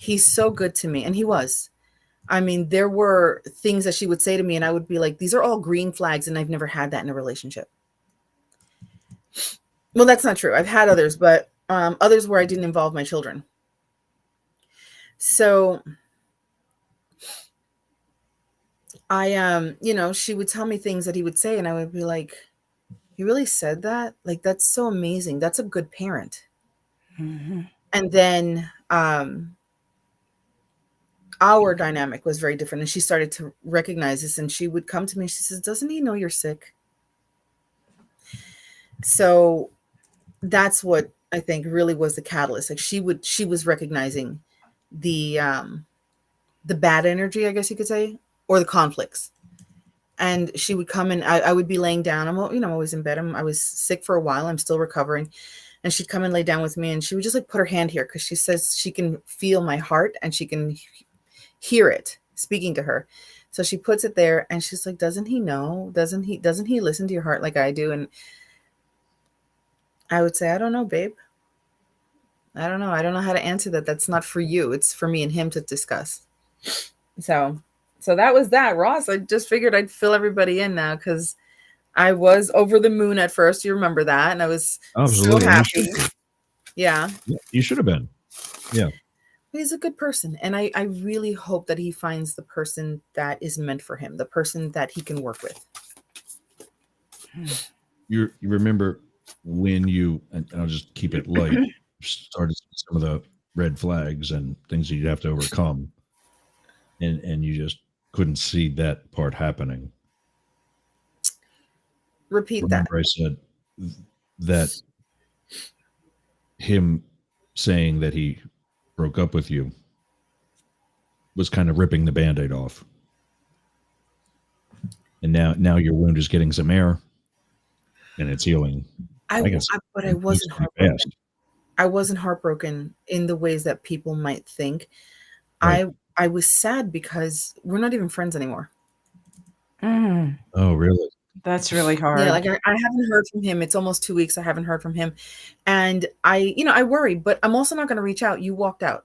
He's so good to me. And he was. I mean, there were things that she would say to me, and I would be like, these are all green flags, and I've never had that in a relationship. Well, that's not true. I've had others, but others where I didn't involve my children. So I, she would tell me things that he would say, and I would be like, he really said that? Like, that's so amazing. That's a good parent. And then our dynamic was very different. And she started to recognize this, and she would come to me. She says, "Doesn't he know you're sick?" So that's what I think really was the catalyst. Like she was recognizing the bad energy, I guess you could say, or the conflicts. And she would come and I would be laying down. I'm always in bed. I was sick for a while. I'm still recovering. And she'd come and lay down with me, and she would just like put her hand here because she says she can feel my heart and she can hear it speaking to her. So she puts it there and she's like, "Doesn't he know? Doesn't he listen to your heart like I do?" And I would say, "I don't know, babe. I don't know. I don't know how to answer that. That's not for you. It's for me and him to discuss." So that was that, Ross. I just figured I'd fill everybody in now because I was over the moon at first. You remember that? And I was so happy. Yeah. You should have been. Yeah. He's a good person. And I really hope that he finds the person that is meant for him, the person that he can work with. You remember when you, and I'll just keep it light, started some of the red flags and things that you'd have to overcome. And you just couldn't see that part happening. Remember I said that him saying that he broke up with you was kind of ripping the Band-Aid off. And now your wound is getting some air and it's healing. But I wasn't heartbroken. I wasn't heartbroken in the ways that people might think. Right. I was sad because we're not even friends anymore. Mm. Oh, really? That's really hard. Yeah, like I haven't heard from him. It's almost 2 weeks. I haven't heard from him. And I worry, but I'm also not going to reach out. You walked out.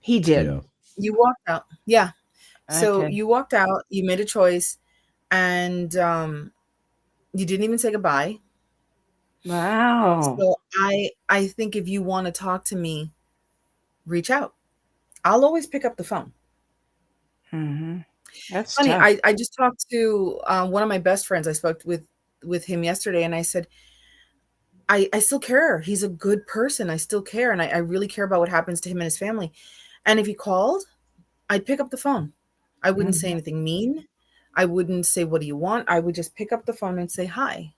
He did. Yeah. You walked out. Yeah. So Okay. you walked out, you made a choice, and you didn't even say goodbye. Wow. So I think if you want to talk to me, reach out. I'll always pick up the phone. Mm-hmm. That's funny. tough. I just talked to one of my best friends. I spoke with him yesterday, and I said, I still care. He's a good person. I still care, and I really care about what happens to him and his family. And if he called, I'd pick up the phone. I wouldn't say anything mean. I wouldn't say, "What do you want?" I would just pick up the phone and say hi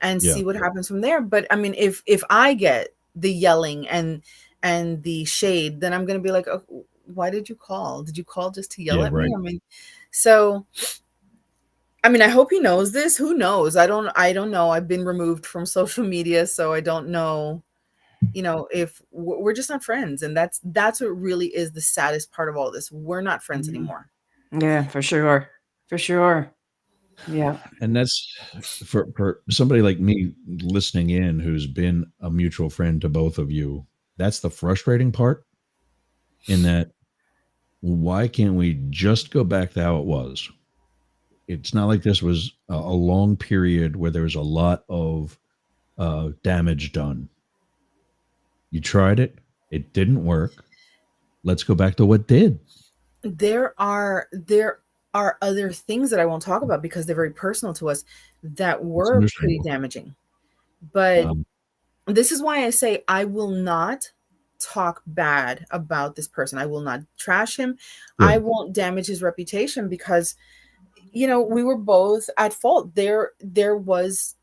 and see what happens from there. But I mean, if I get the yelling and the shade, then I'm going to be like, "Oh, why did you call? Did you call just to yell at me?" I mean, so, I mean, I hope he knows this. Who knows? I don't know. I've been removed from social media, so I don't know, if we're just not friends. And that's what really is the saddest part of all this. We're not friends anymore. Yeah, for sure. For sure. Yeah. And that's for somebody like me listening in who's been a mutual friend to both of you. That's the frustrating part, in that why can't we just go back to how it was? It's not like this was a long period where there was a lot of damage done. You tried it. It didn't work. Let's go back to what did. There are other things that I won't talk about because they're very personal to us that were pretty damaging. But this is why I say I will not talk bad about this person. I will not trash him. Yeah. I won't damage his reputation because, we were both at fault. There was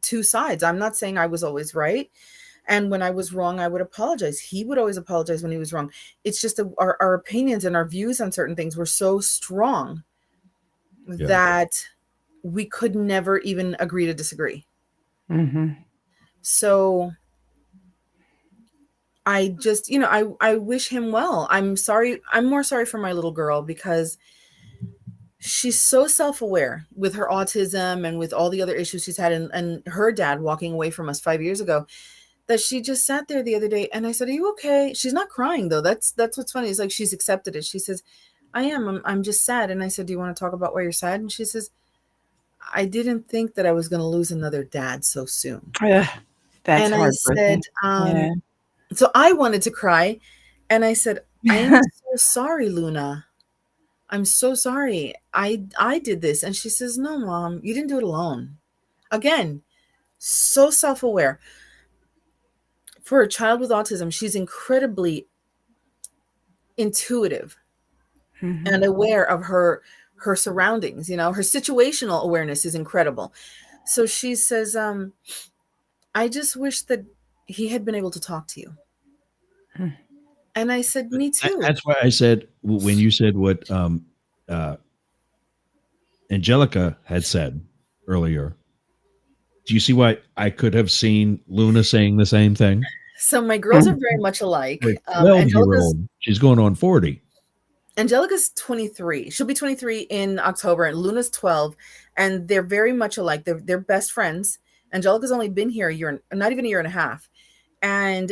two sides. I'm not saying I was always right. And when I was wrong, I would apologize. He would always apologize when he was wrong. It's just our opinions and our views on certain things were so strong that we could never even agree to disagree. Mm-hmm. So I just, I wish him well. I'm sorry. I'm more sorry for my little girl because she's so self-aware with her autism and with all the other issues she's had and her dad walking away from us 5 years ago, that she just sat there the other day and I said, "Are you okay?" She's not crying though. That's what's funny. It's like she's accepted it. She says, "I am. I'm just sad." And I said, "Do you want to talk about why you're sad?" And she says, "I didn't think that I was going to lose another dad so soon." That's and I said, so I wanted to cry. And I said, "I am so sorry, Luna. I'm so sorry. I did this." And she says, "No, Mom, you didn't do it alone." Again, so self-aware. for a child with autism, she's incredibly intuitive and aware of her surroundings. Her situational awareness is incredible. So she says, I just wish that he had been able to talk to you. And I said, me too. That's why I said, when you said what Angelica had said earlier, do you see why I could have seen Luna saying the same thing? So my girls are very much alike. 12-year-old. She's going on 40. Angelica's 23. She'll be 23 in October, and Luna's 12, and they're very much alike. They're best friends. Angelica's only been here not even a year and a half, and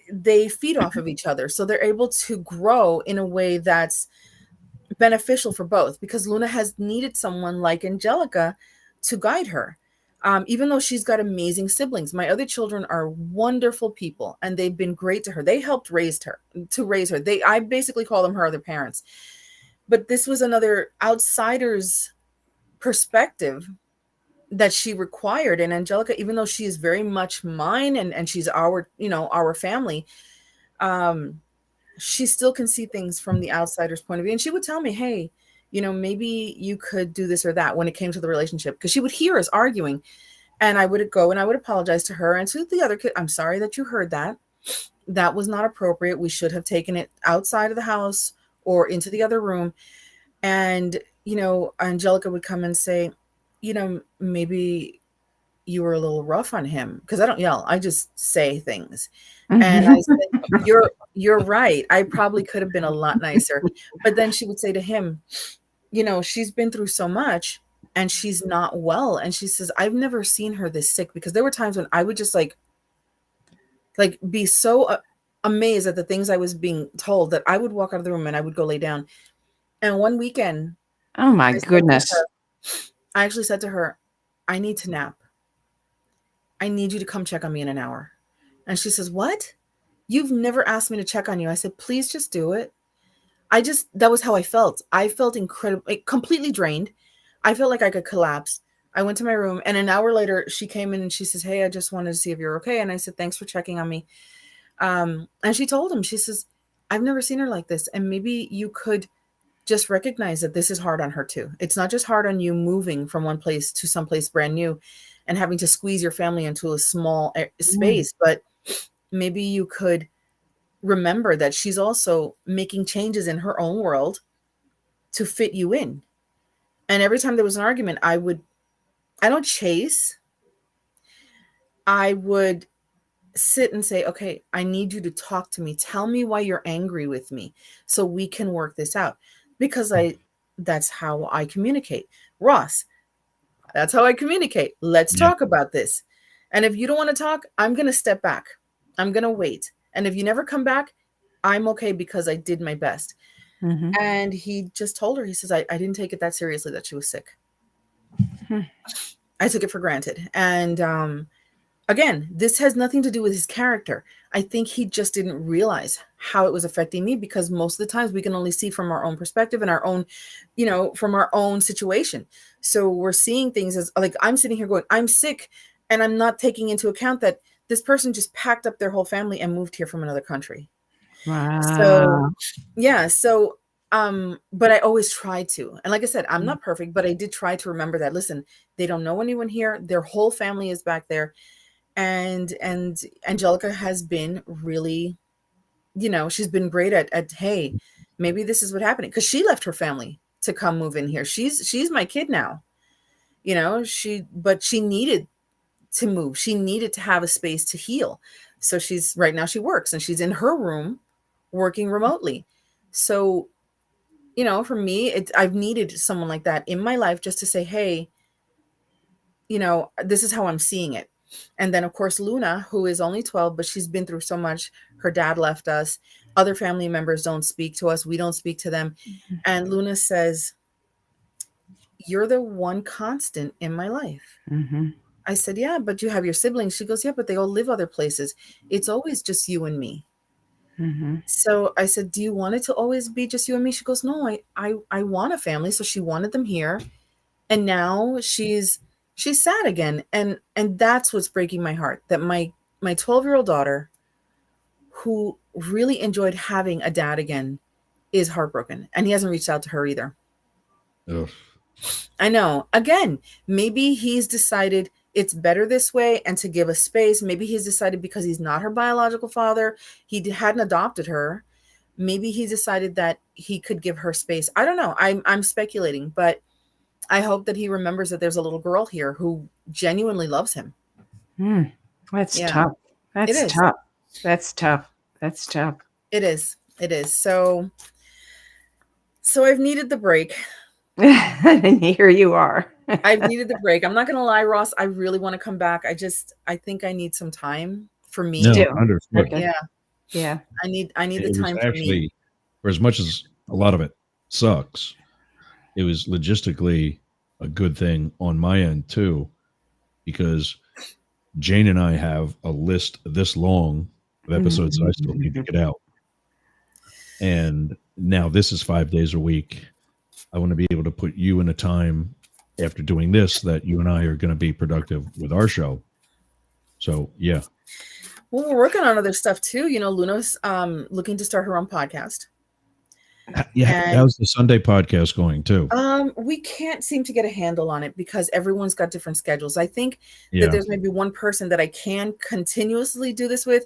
they feed off of each other. So they're able to grow in a way that's beneficial for both, because Luna has needed someone like Angelica to guide her. Even though she's got amazing siblings, my other children are wonderful people, and they've been great to her. They helped raise her. I basically call them her other parents. But this was another outsider's perspective that she required. And Angelica, even though she is very much mine and she's our family, she still can see things from the outsider's point of view. And she would tell me, hey, maybe you could do this or that when it came to the relationship, because she would hear us arguing, and I would go and I would apologize to her and to the other kid. I'm sorry that you heard that. That was not appropriate. We should have taken it outside of the house or into the other room. And, Angelica would come and say, maybe you were a little rough on him, because I don't yell. I just say things. And I said, you're right. I probably could have been a lot nicer. But then she would say to him, she's been through so much and she's not well. And she says, I've never seen her this sick, because there were times when I would just like be so amazed at the things I was being told that I would walk out of the room and I would go lay down. And one weekend, oh my goodness, I actually said to her, I need to nap. I need you to come check on me in an hour. And she says, what? You've never asked me to check on you. I said, please just do it. That was how I felt. I felt completely drained. I felt like I could collapse. I went to my room, and an hour later she came in and she says, hey, I just wanted to see if you're okay. And I said, thanks for checking on me. And she told him, she says, I've never seen her like this. And maybe you could just recognize that this is hard on her too. It's not just hard on you moving from one place to someplace brand new and having to squeeze your family into a small space, but maybe you could remember that she's also making changes in her own world to fit you in. And every time there was an argument, I don't chase. I would sit and say, okay, I need you to talk to me. Tell me why you're angry with me so we can work this out. Because that's how I communicate. Ross, that's how I communicate. Let's talk about this. And if you don't want to talk, I'm going to step back. I'm going to wait. And if you never come back, I'm okay, because I did my best. Mm-hmm. And he just told her, he says, I didn't take it that seriously that she was sick. I took it for granted. And again, this has nothing to do with his character. I think he just didn't realize how it was affecting me, because most of the times we can only see from our own perspective and our own, from our own situation. So we're seeing things as like, I'm sitting here going, I'm sick. And I'm not taking into account that this person just packed up their whole family and moved here from another country. Wow. So, yeah. So, but I always try to, and like I said, I'm not perfect, but I did try to remember that, listen, they don't know anyone here. Their whole family is back there. And Angelica has been really, she's been great at, hey, maybe this is what happened. Because she left her family to come move in here. She's my kid now, but she needed to move. She needed to have a space to heal. So right now she works and she's in her room working remotely. So, for me, I've needed someone like that in my life just to say, hey, this is how I'm seeing it. And then, of course, Luna, who is only 12, but she's been through so much. Her dad left us. Other family members don't speak to us. We don't speak to them. Mm-hmm. And Luna says, you're the one constant in my life. Mm-hmm. I said, yeah, but you have your siblings. She goes, yeah, but they all live other places. It's always just you and me. Mm-hmm. So I said, do you want it to always be just you and me? She goes, no, I want a family. So she wanted them here. And now she's sad again. And that's what's breaking my heart, that my 12-year-old daughter who really enjoyed having a dad again is heartbroken, and he hasn't reached out to her either. Ugh. I know. Again, maybe he's decided it's better this way and to give a space. Maybe he's decided because he's not her biological father, he hadn't adopted her. Maybe he decided that he could give her space. I don't know. I'm speculating, but I hope that he remembers that there's a little girl here who genuinely loves him. That's Yeah. tough. It That's is. tough. That's tough. That's tough. It is. It is. So I've needed the break. And here you are. I've needed the break. I'm not going to lie, Ross. I really want to come back. I think I need some time for me. No, do. understood. Okay. Yeah. Yeah. I need the It was time for me. actually, for as much as a lot of it sucks, it was logistically a good thing on my end too, because Jane and I have a list this long of episodes that I still need to get out. And now this is 5 days a week. I want to be able to put you in a time after doing this that you and I are going to be productive with our show. So, yeah. Well, we're working on other stuff too. You know, Luna's looking to start her own podcast. Yeah. And- How's the Sunday podcast going too? We can't seem to get a handle on it because everyone's got different schedules. I think Yeah. that there's maybe one person that I can continuously do this with,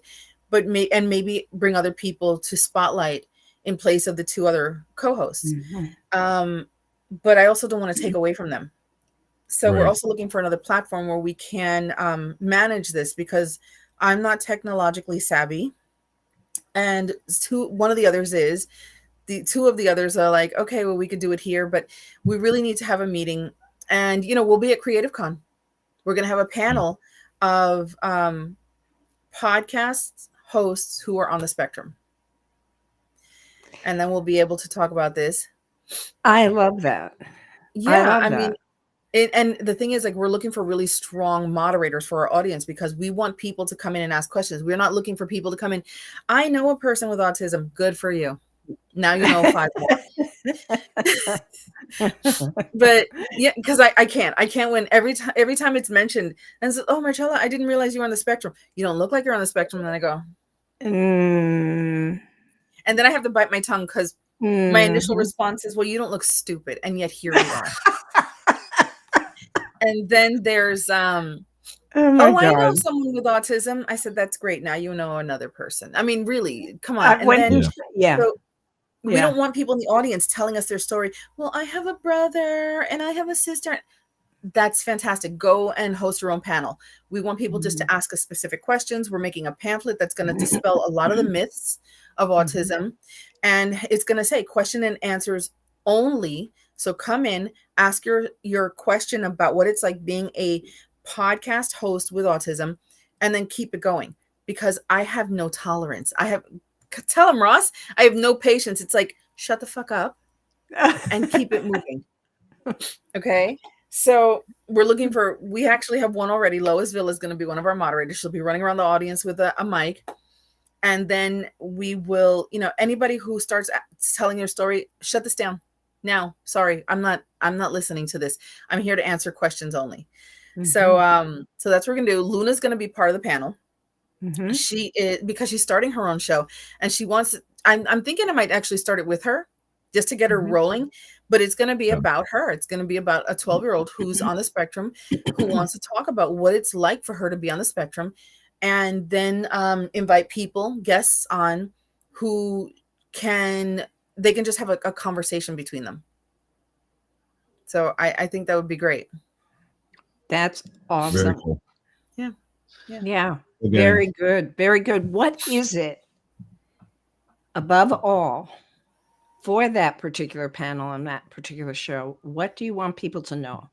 but maybe bring other people to spotlight in place of the two other co-hosts. But I also don't want to take away from them. So we're Right. also looking for another platform where we can manage this, because I'm not technologically savvy, and one of the others is. The two of the others are like, okay, well, we could do it here, but we really need to have a meeting. And, you know, we'll be at Creative Con. We're going to have a panel of podcast hosts who are on the spectrum. And then we'll be able to talk about this. I love that. Yeah, love I mean, that. and the thing is, like, we're looking for really strong moderators for our audience, because we want people to come in and ask questions. We're not looking for people to come in. I know a person with autism. Good for you. Now you know 5 more. But yeah, because I can't win every time it's mentioned. And so, oh, Marcella, I didn't realize you were on the spectrum. You don't look like you're on the spectrum. And then I go, and then I have to bite my tongue, because my initial response is, well, you don't look stupid, and yet here you are. And then there's oh I my know God. someone with autism. I said, that's great. Now you know another person. I mean, really, come on. And When then you- yeah. so we Yeah. don't want people in the audience telling us their story. Well, I have a brother and I have a sister. That's fantastic. Go and host your own panel. We want people just to ask us specific questions. We're making a pamphlet that's going to dispel a lot of the myths of autism. And it's going to say question and answers only. So come in, ask your question about what it's like being a podcast host with autism, and then keep it going, because I have no tolerance. Tell him, Ross, I have no patience. It's like, shut the fuck up and keep it moving. Okay. So we actually have one already. Lois Villa is going to be one of our moderators. She'll be running around the audience with a mic. And then we will, you know, anybody who starts telling their story, shut this down now. Sorry, I'm not listening to this. I'm here to answer questions only. So that's what we're going to do. Luna's going to be part of the panel. She is, because she's starting her own show, and she wants. I'm thinking I might actually start it with her, just to get her rolling. But it's going to be about her. It's going to be about a 12-year-old who's on the spectrum, who wants to talk about what it's like for her to be on the spectrum, and then invite guests on, who can just have a conversation between them. So I think that would be great. That's Very awesome. cool. Yeah. Okay. Very good. Very good. What is it, above all, for that particular panel and that particular show? What do you want people to know?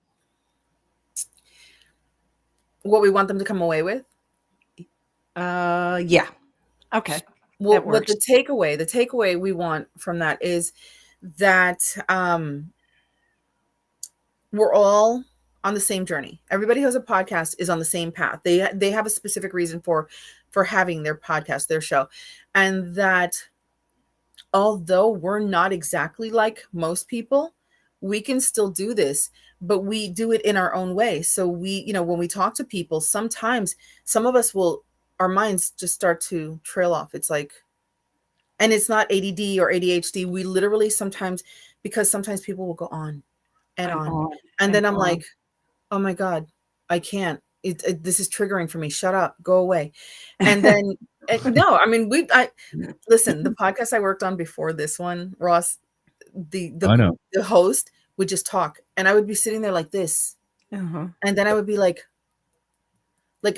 What we want them to come away with? Yeah. Okay. Well, That what works. the takeaway we want from that is that we're all on the same journey. Everybody who has a podcast is on the same path. They have a specific reason for having their podcast, their show. And that although we're not exactly like most people, we can still do this, but we do it in our own way. So we, you know, when we talk to people, sometimes some of us will our minds just start to trail off. It's like, and it's not ADD or ADHD. We literally sometimes, because sometimes people will go on and on. And then I'm like, oh my God, I can't. This is triggering for me. Shut up. Go away. And then, no, I mean, listen, the podcast I worked on before this one, Ross, the host would just talk. And I would be sitting there like this. Uh-huh. And then I would be like,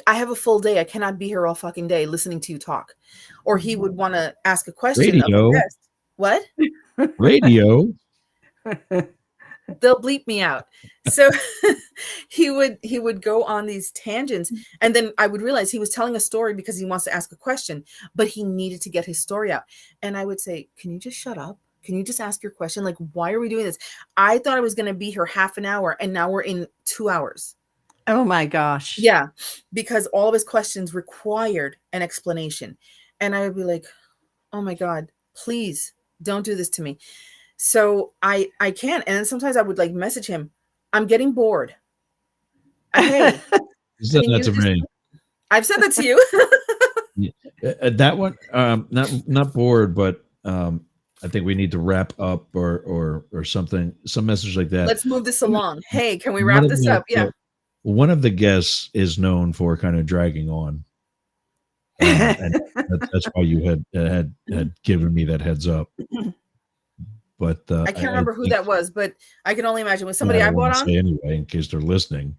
I have a full day. I cannot be here all fucking day listening to you talk. Or he would want to ask a question of a guest. What? Radio. They'll bleep me out. So he would go on these tangents, and then I would realize he was telling a story because he wants to ask a question, but he needed to get his story out. And I would say, can you just shut up? Can you just ask your question? Like, why are we doing this? I thought I was going to be here half an hour, and now we're in 2 hours. Oh my gosh. Yeah, because all of his questions required an explanation. And I would be like, oh my God, please don't do this to me. So I can't. And then sometimes I would like message him, I'm getting bored. Hey, you said that to me. I've said that to you. That one, not bored, but I think we need to wrap up or something, some message like that. Let's move this along. Hey, can we wrap this up? Yeah. One of the guests is known for kind of dragging on. And that's why you had given me that heads up. But I can't remember who that was, but I can only imagine with somebody I brought on. Say anyway, in case they're listening.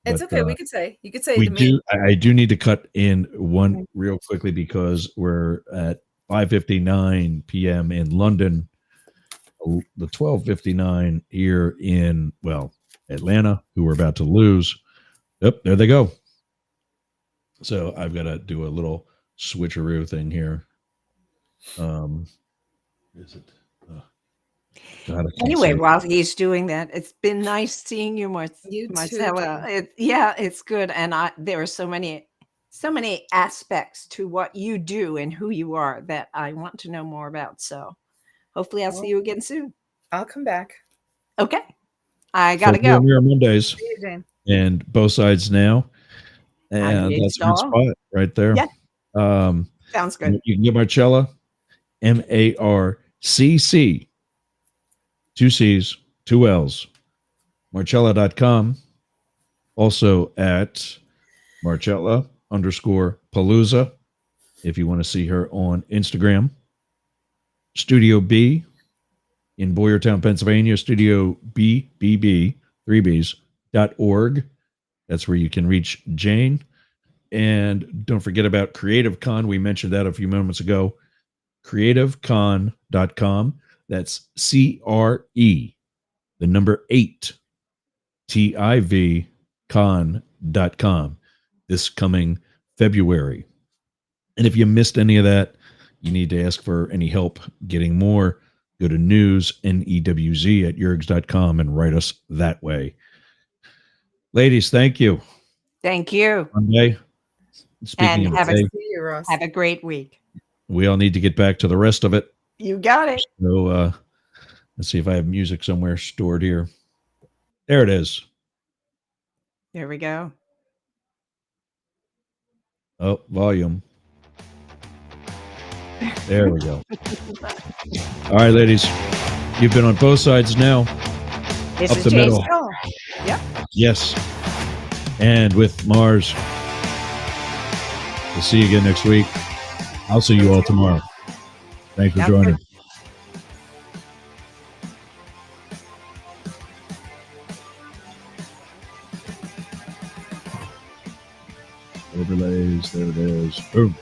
It's okay. We could say. You could say we to me. I do need to cut in one real quickly because we're at 5:59 p.m. in London, the 12:59 here in Atlanta, who we're about to lose. Yep, there they go. So I've got to do a little switcheroo thing here. Is it? God, anyway, while he's doing that, it's been nice seeing you, Marcella. It's good, and there are so many aspects to what you do and who you are that I want to know more about. So hopefully I'll see you again soon. I'll come back. Okay. I got to go. Mirror Mondays. See you, Jane. And Both Sides Now. And that's a good spot right there. Yeah. Sounds good. You can get Marcella, MARCC, 2 C's, 2 L's, Marcella.com. Also at Marcella_Palooza if you want to see her on Instagram. Studio B in Boyertown, Pennsylvania, Studio BBB, 3Bs.org. That's where you can reach Jane. And don't forget about Creative Con. We mentioned that a few moments ago. CreativeCon.com. That's CRE, the number 8, TIV, con.com. This coming February. And if you missed any of that, you need to ask for any help getting more, go to Newz, N-E-W-Z, at yergs.com and write us that way. Ladies, thank you. Thank you. Monday. Speaking and of day, have a great week. We all need to get back to the rest of it. You got it. So let's see if I have music somewhere stored here. There it is. There we go. Oh, volume. There we go. All right, ladies. You've been on Both Sides Now. This up is the middle. Stahl. Yep. Yes. And with Marz. We'll see you again next week. I'll see you all tomorrow. Thanks for joining. Overlays. There it is. Boom.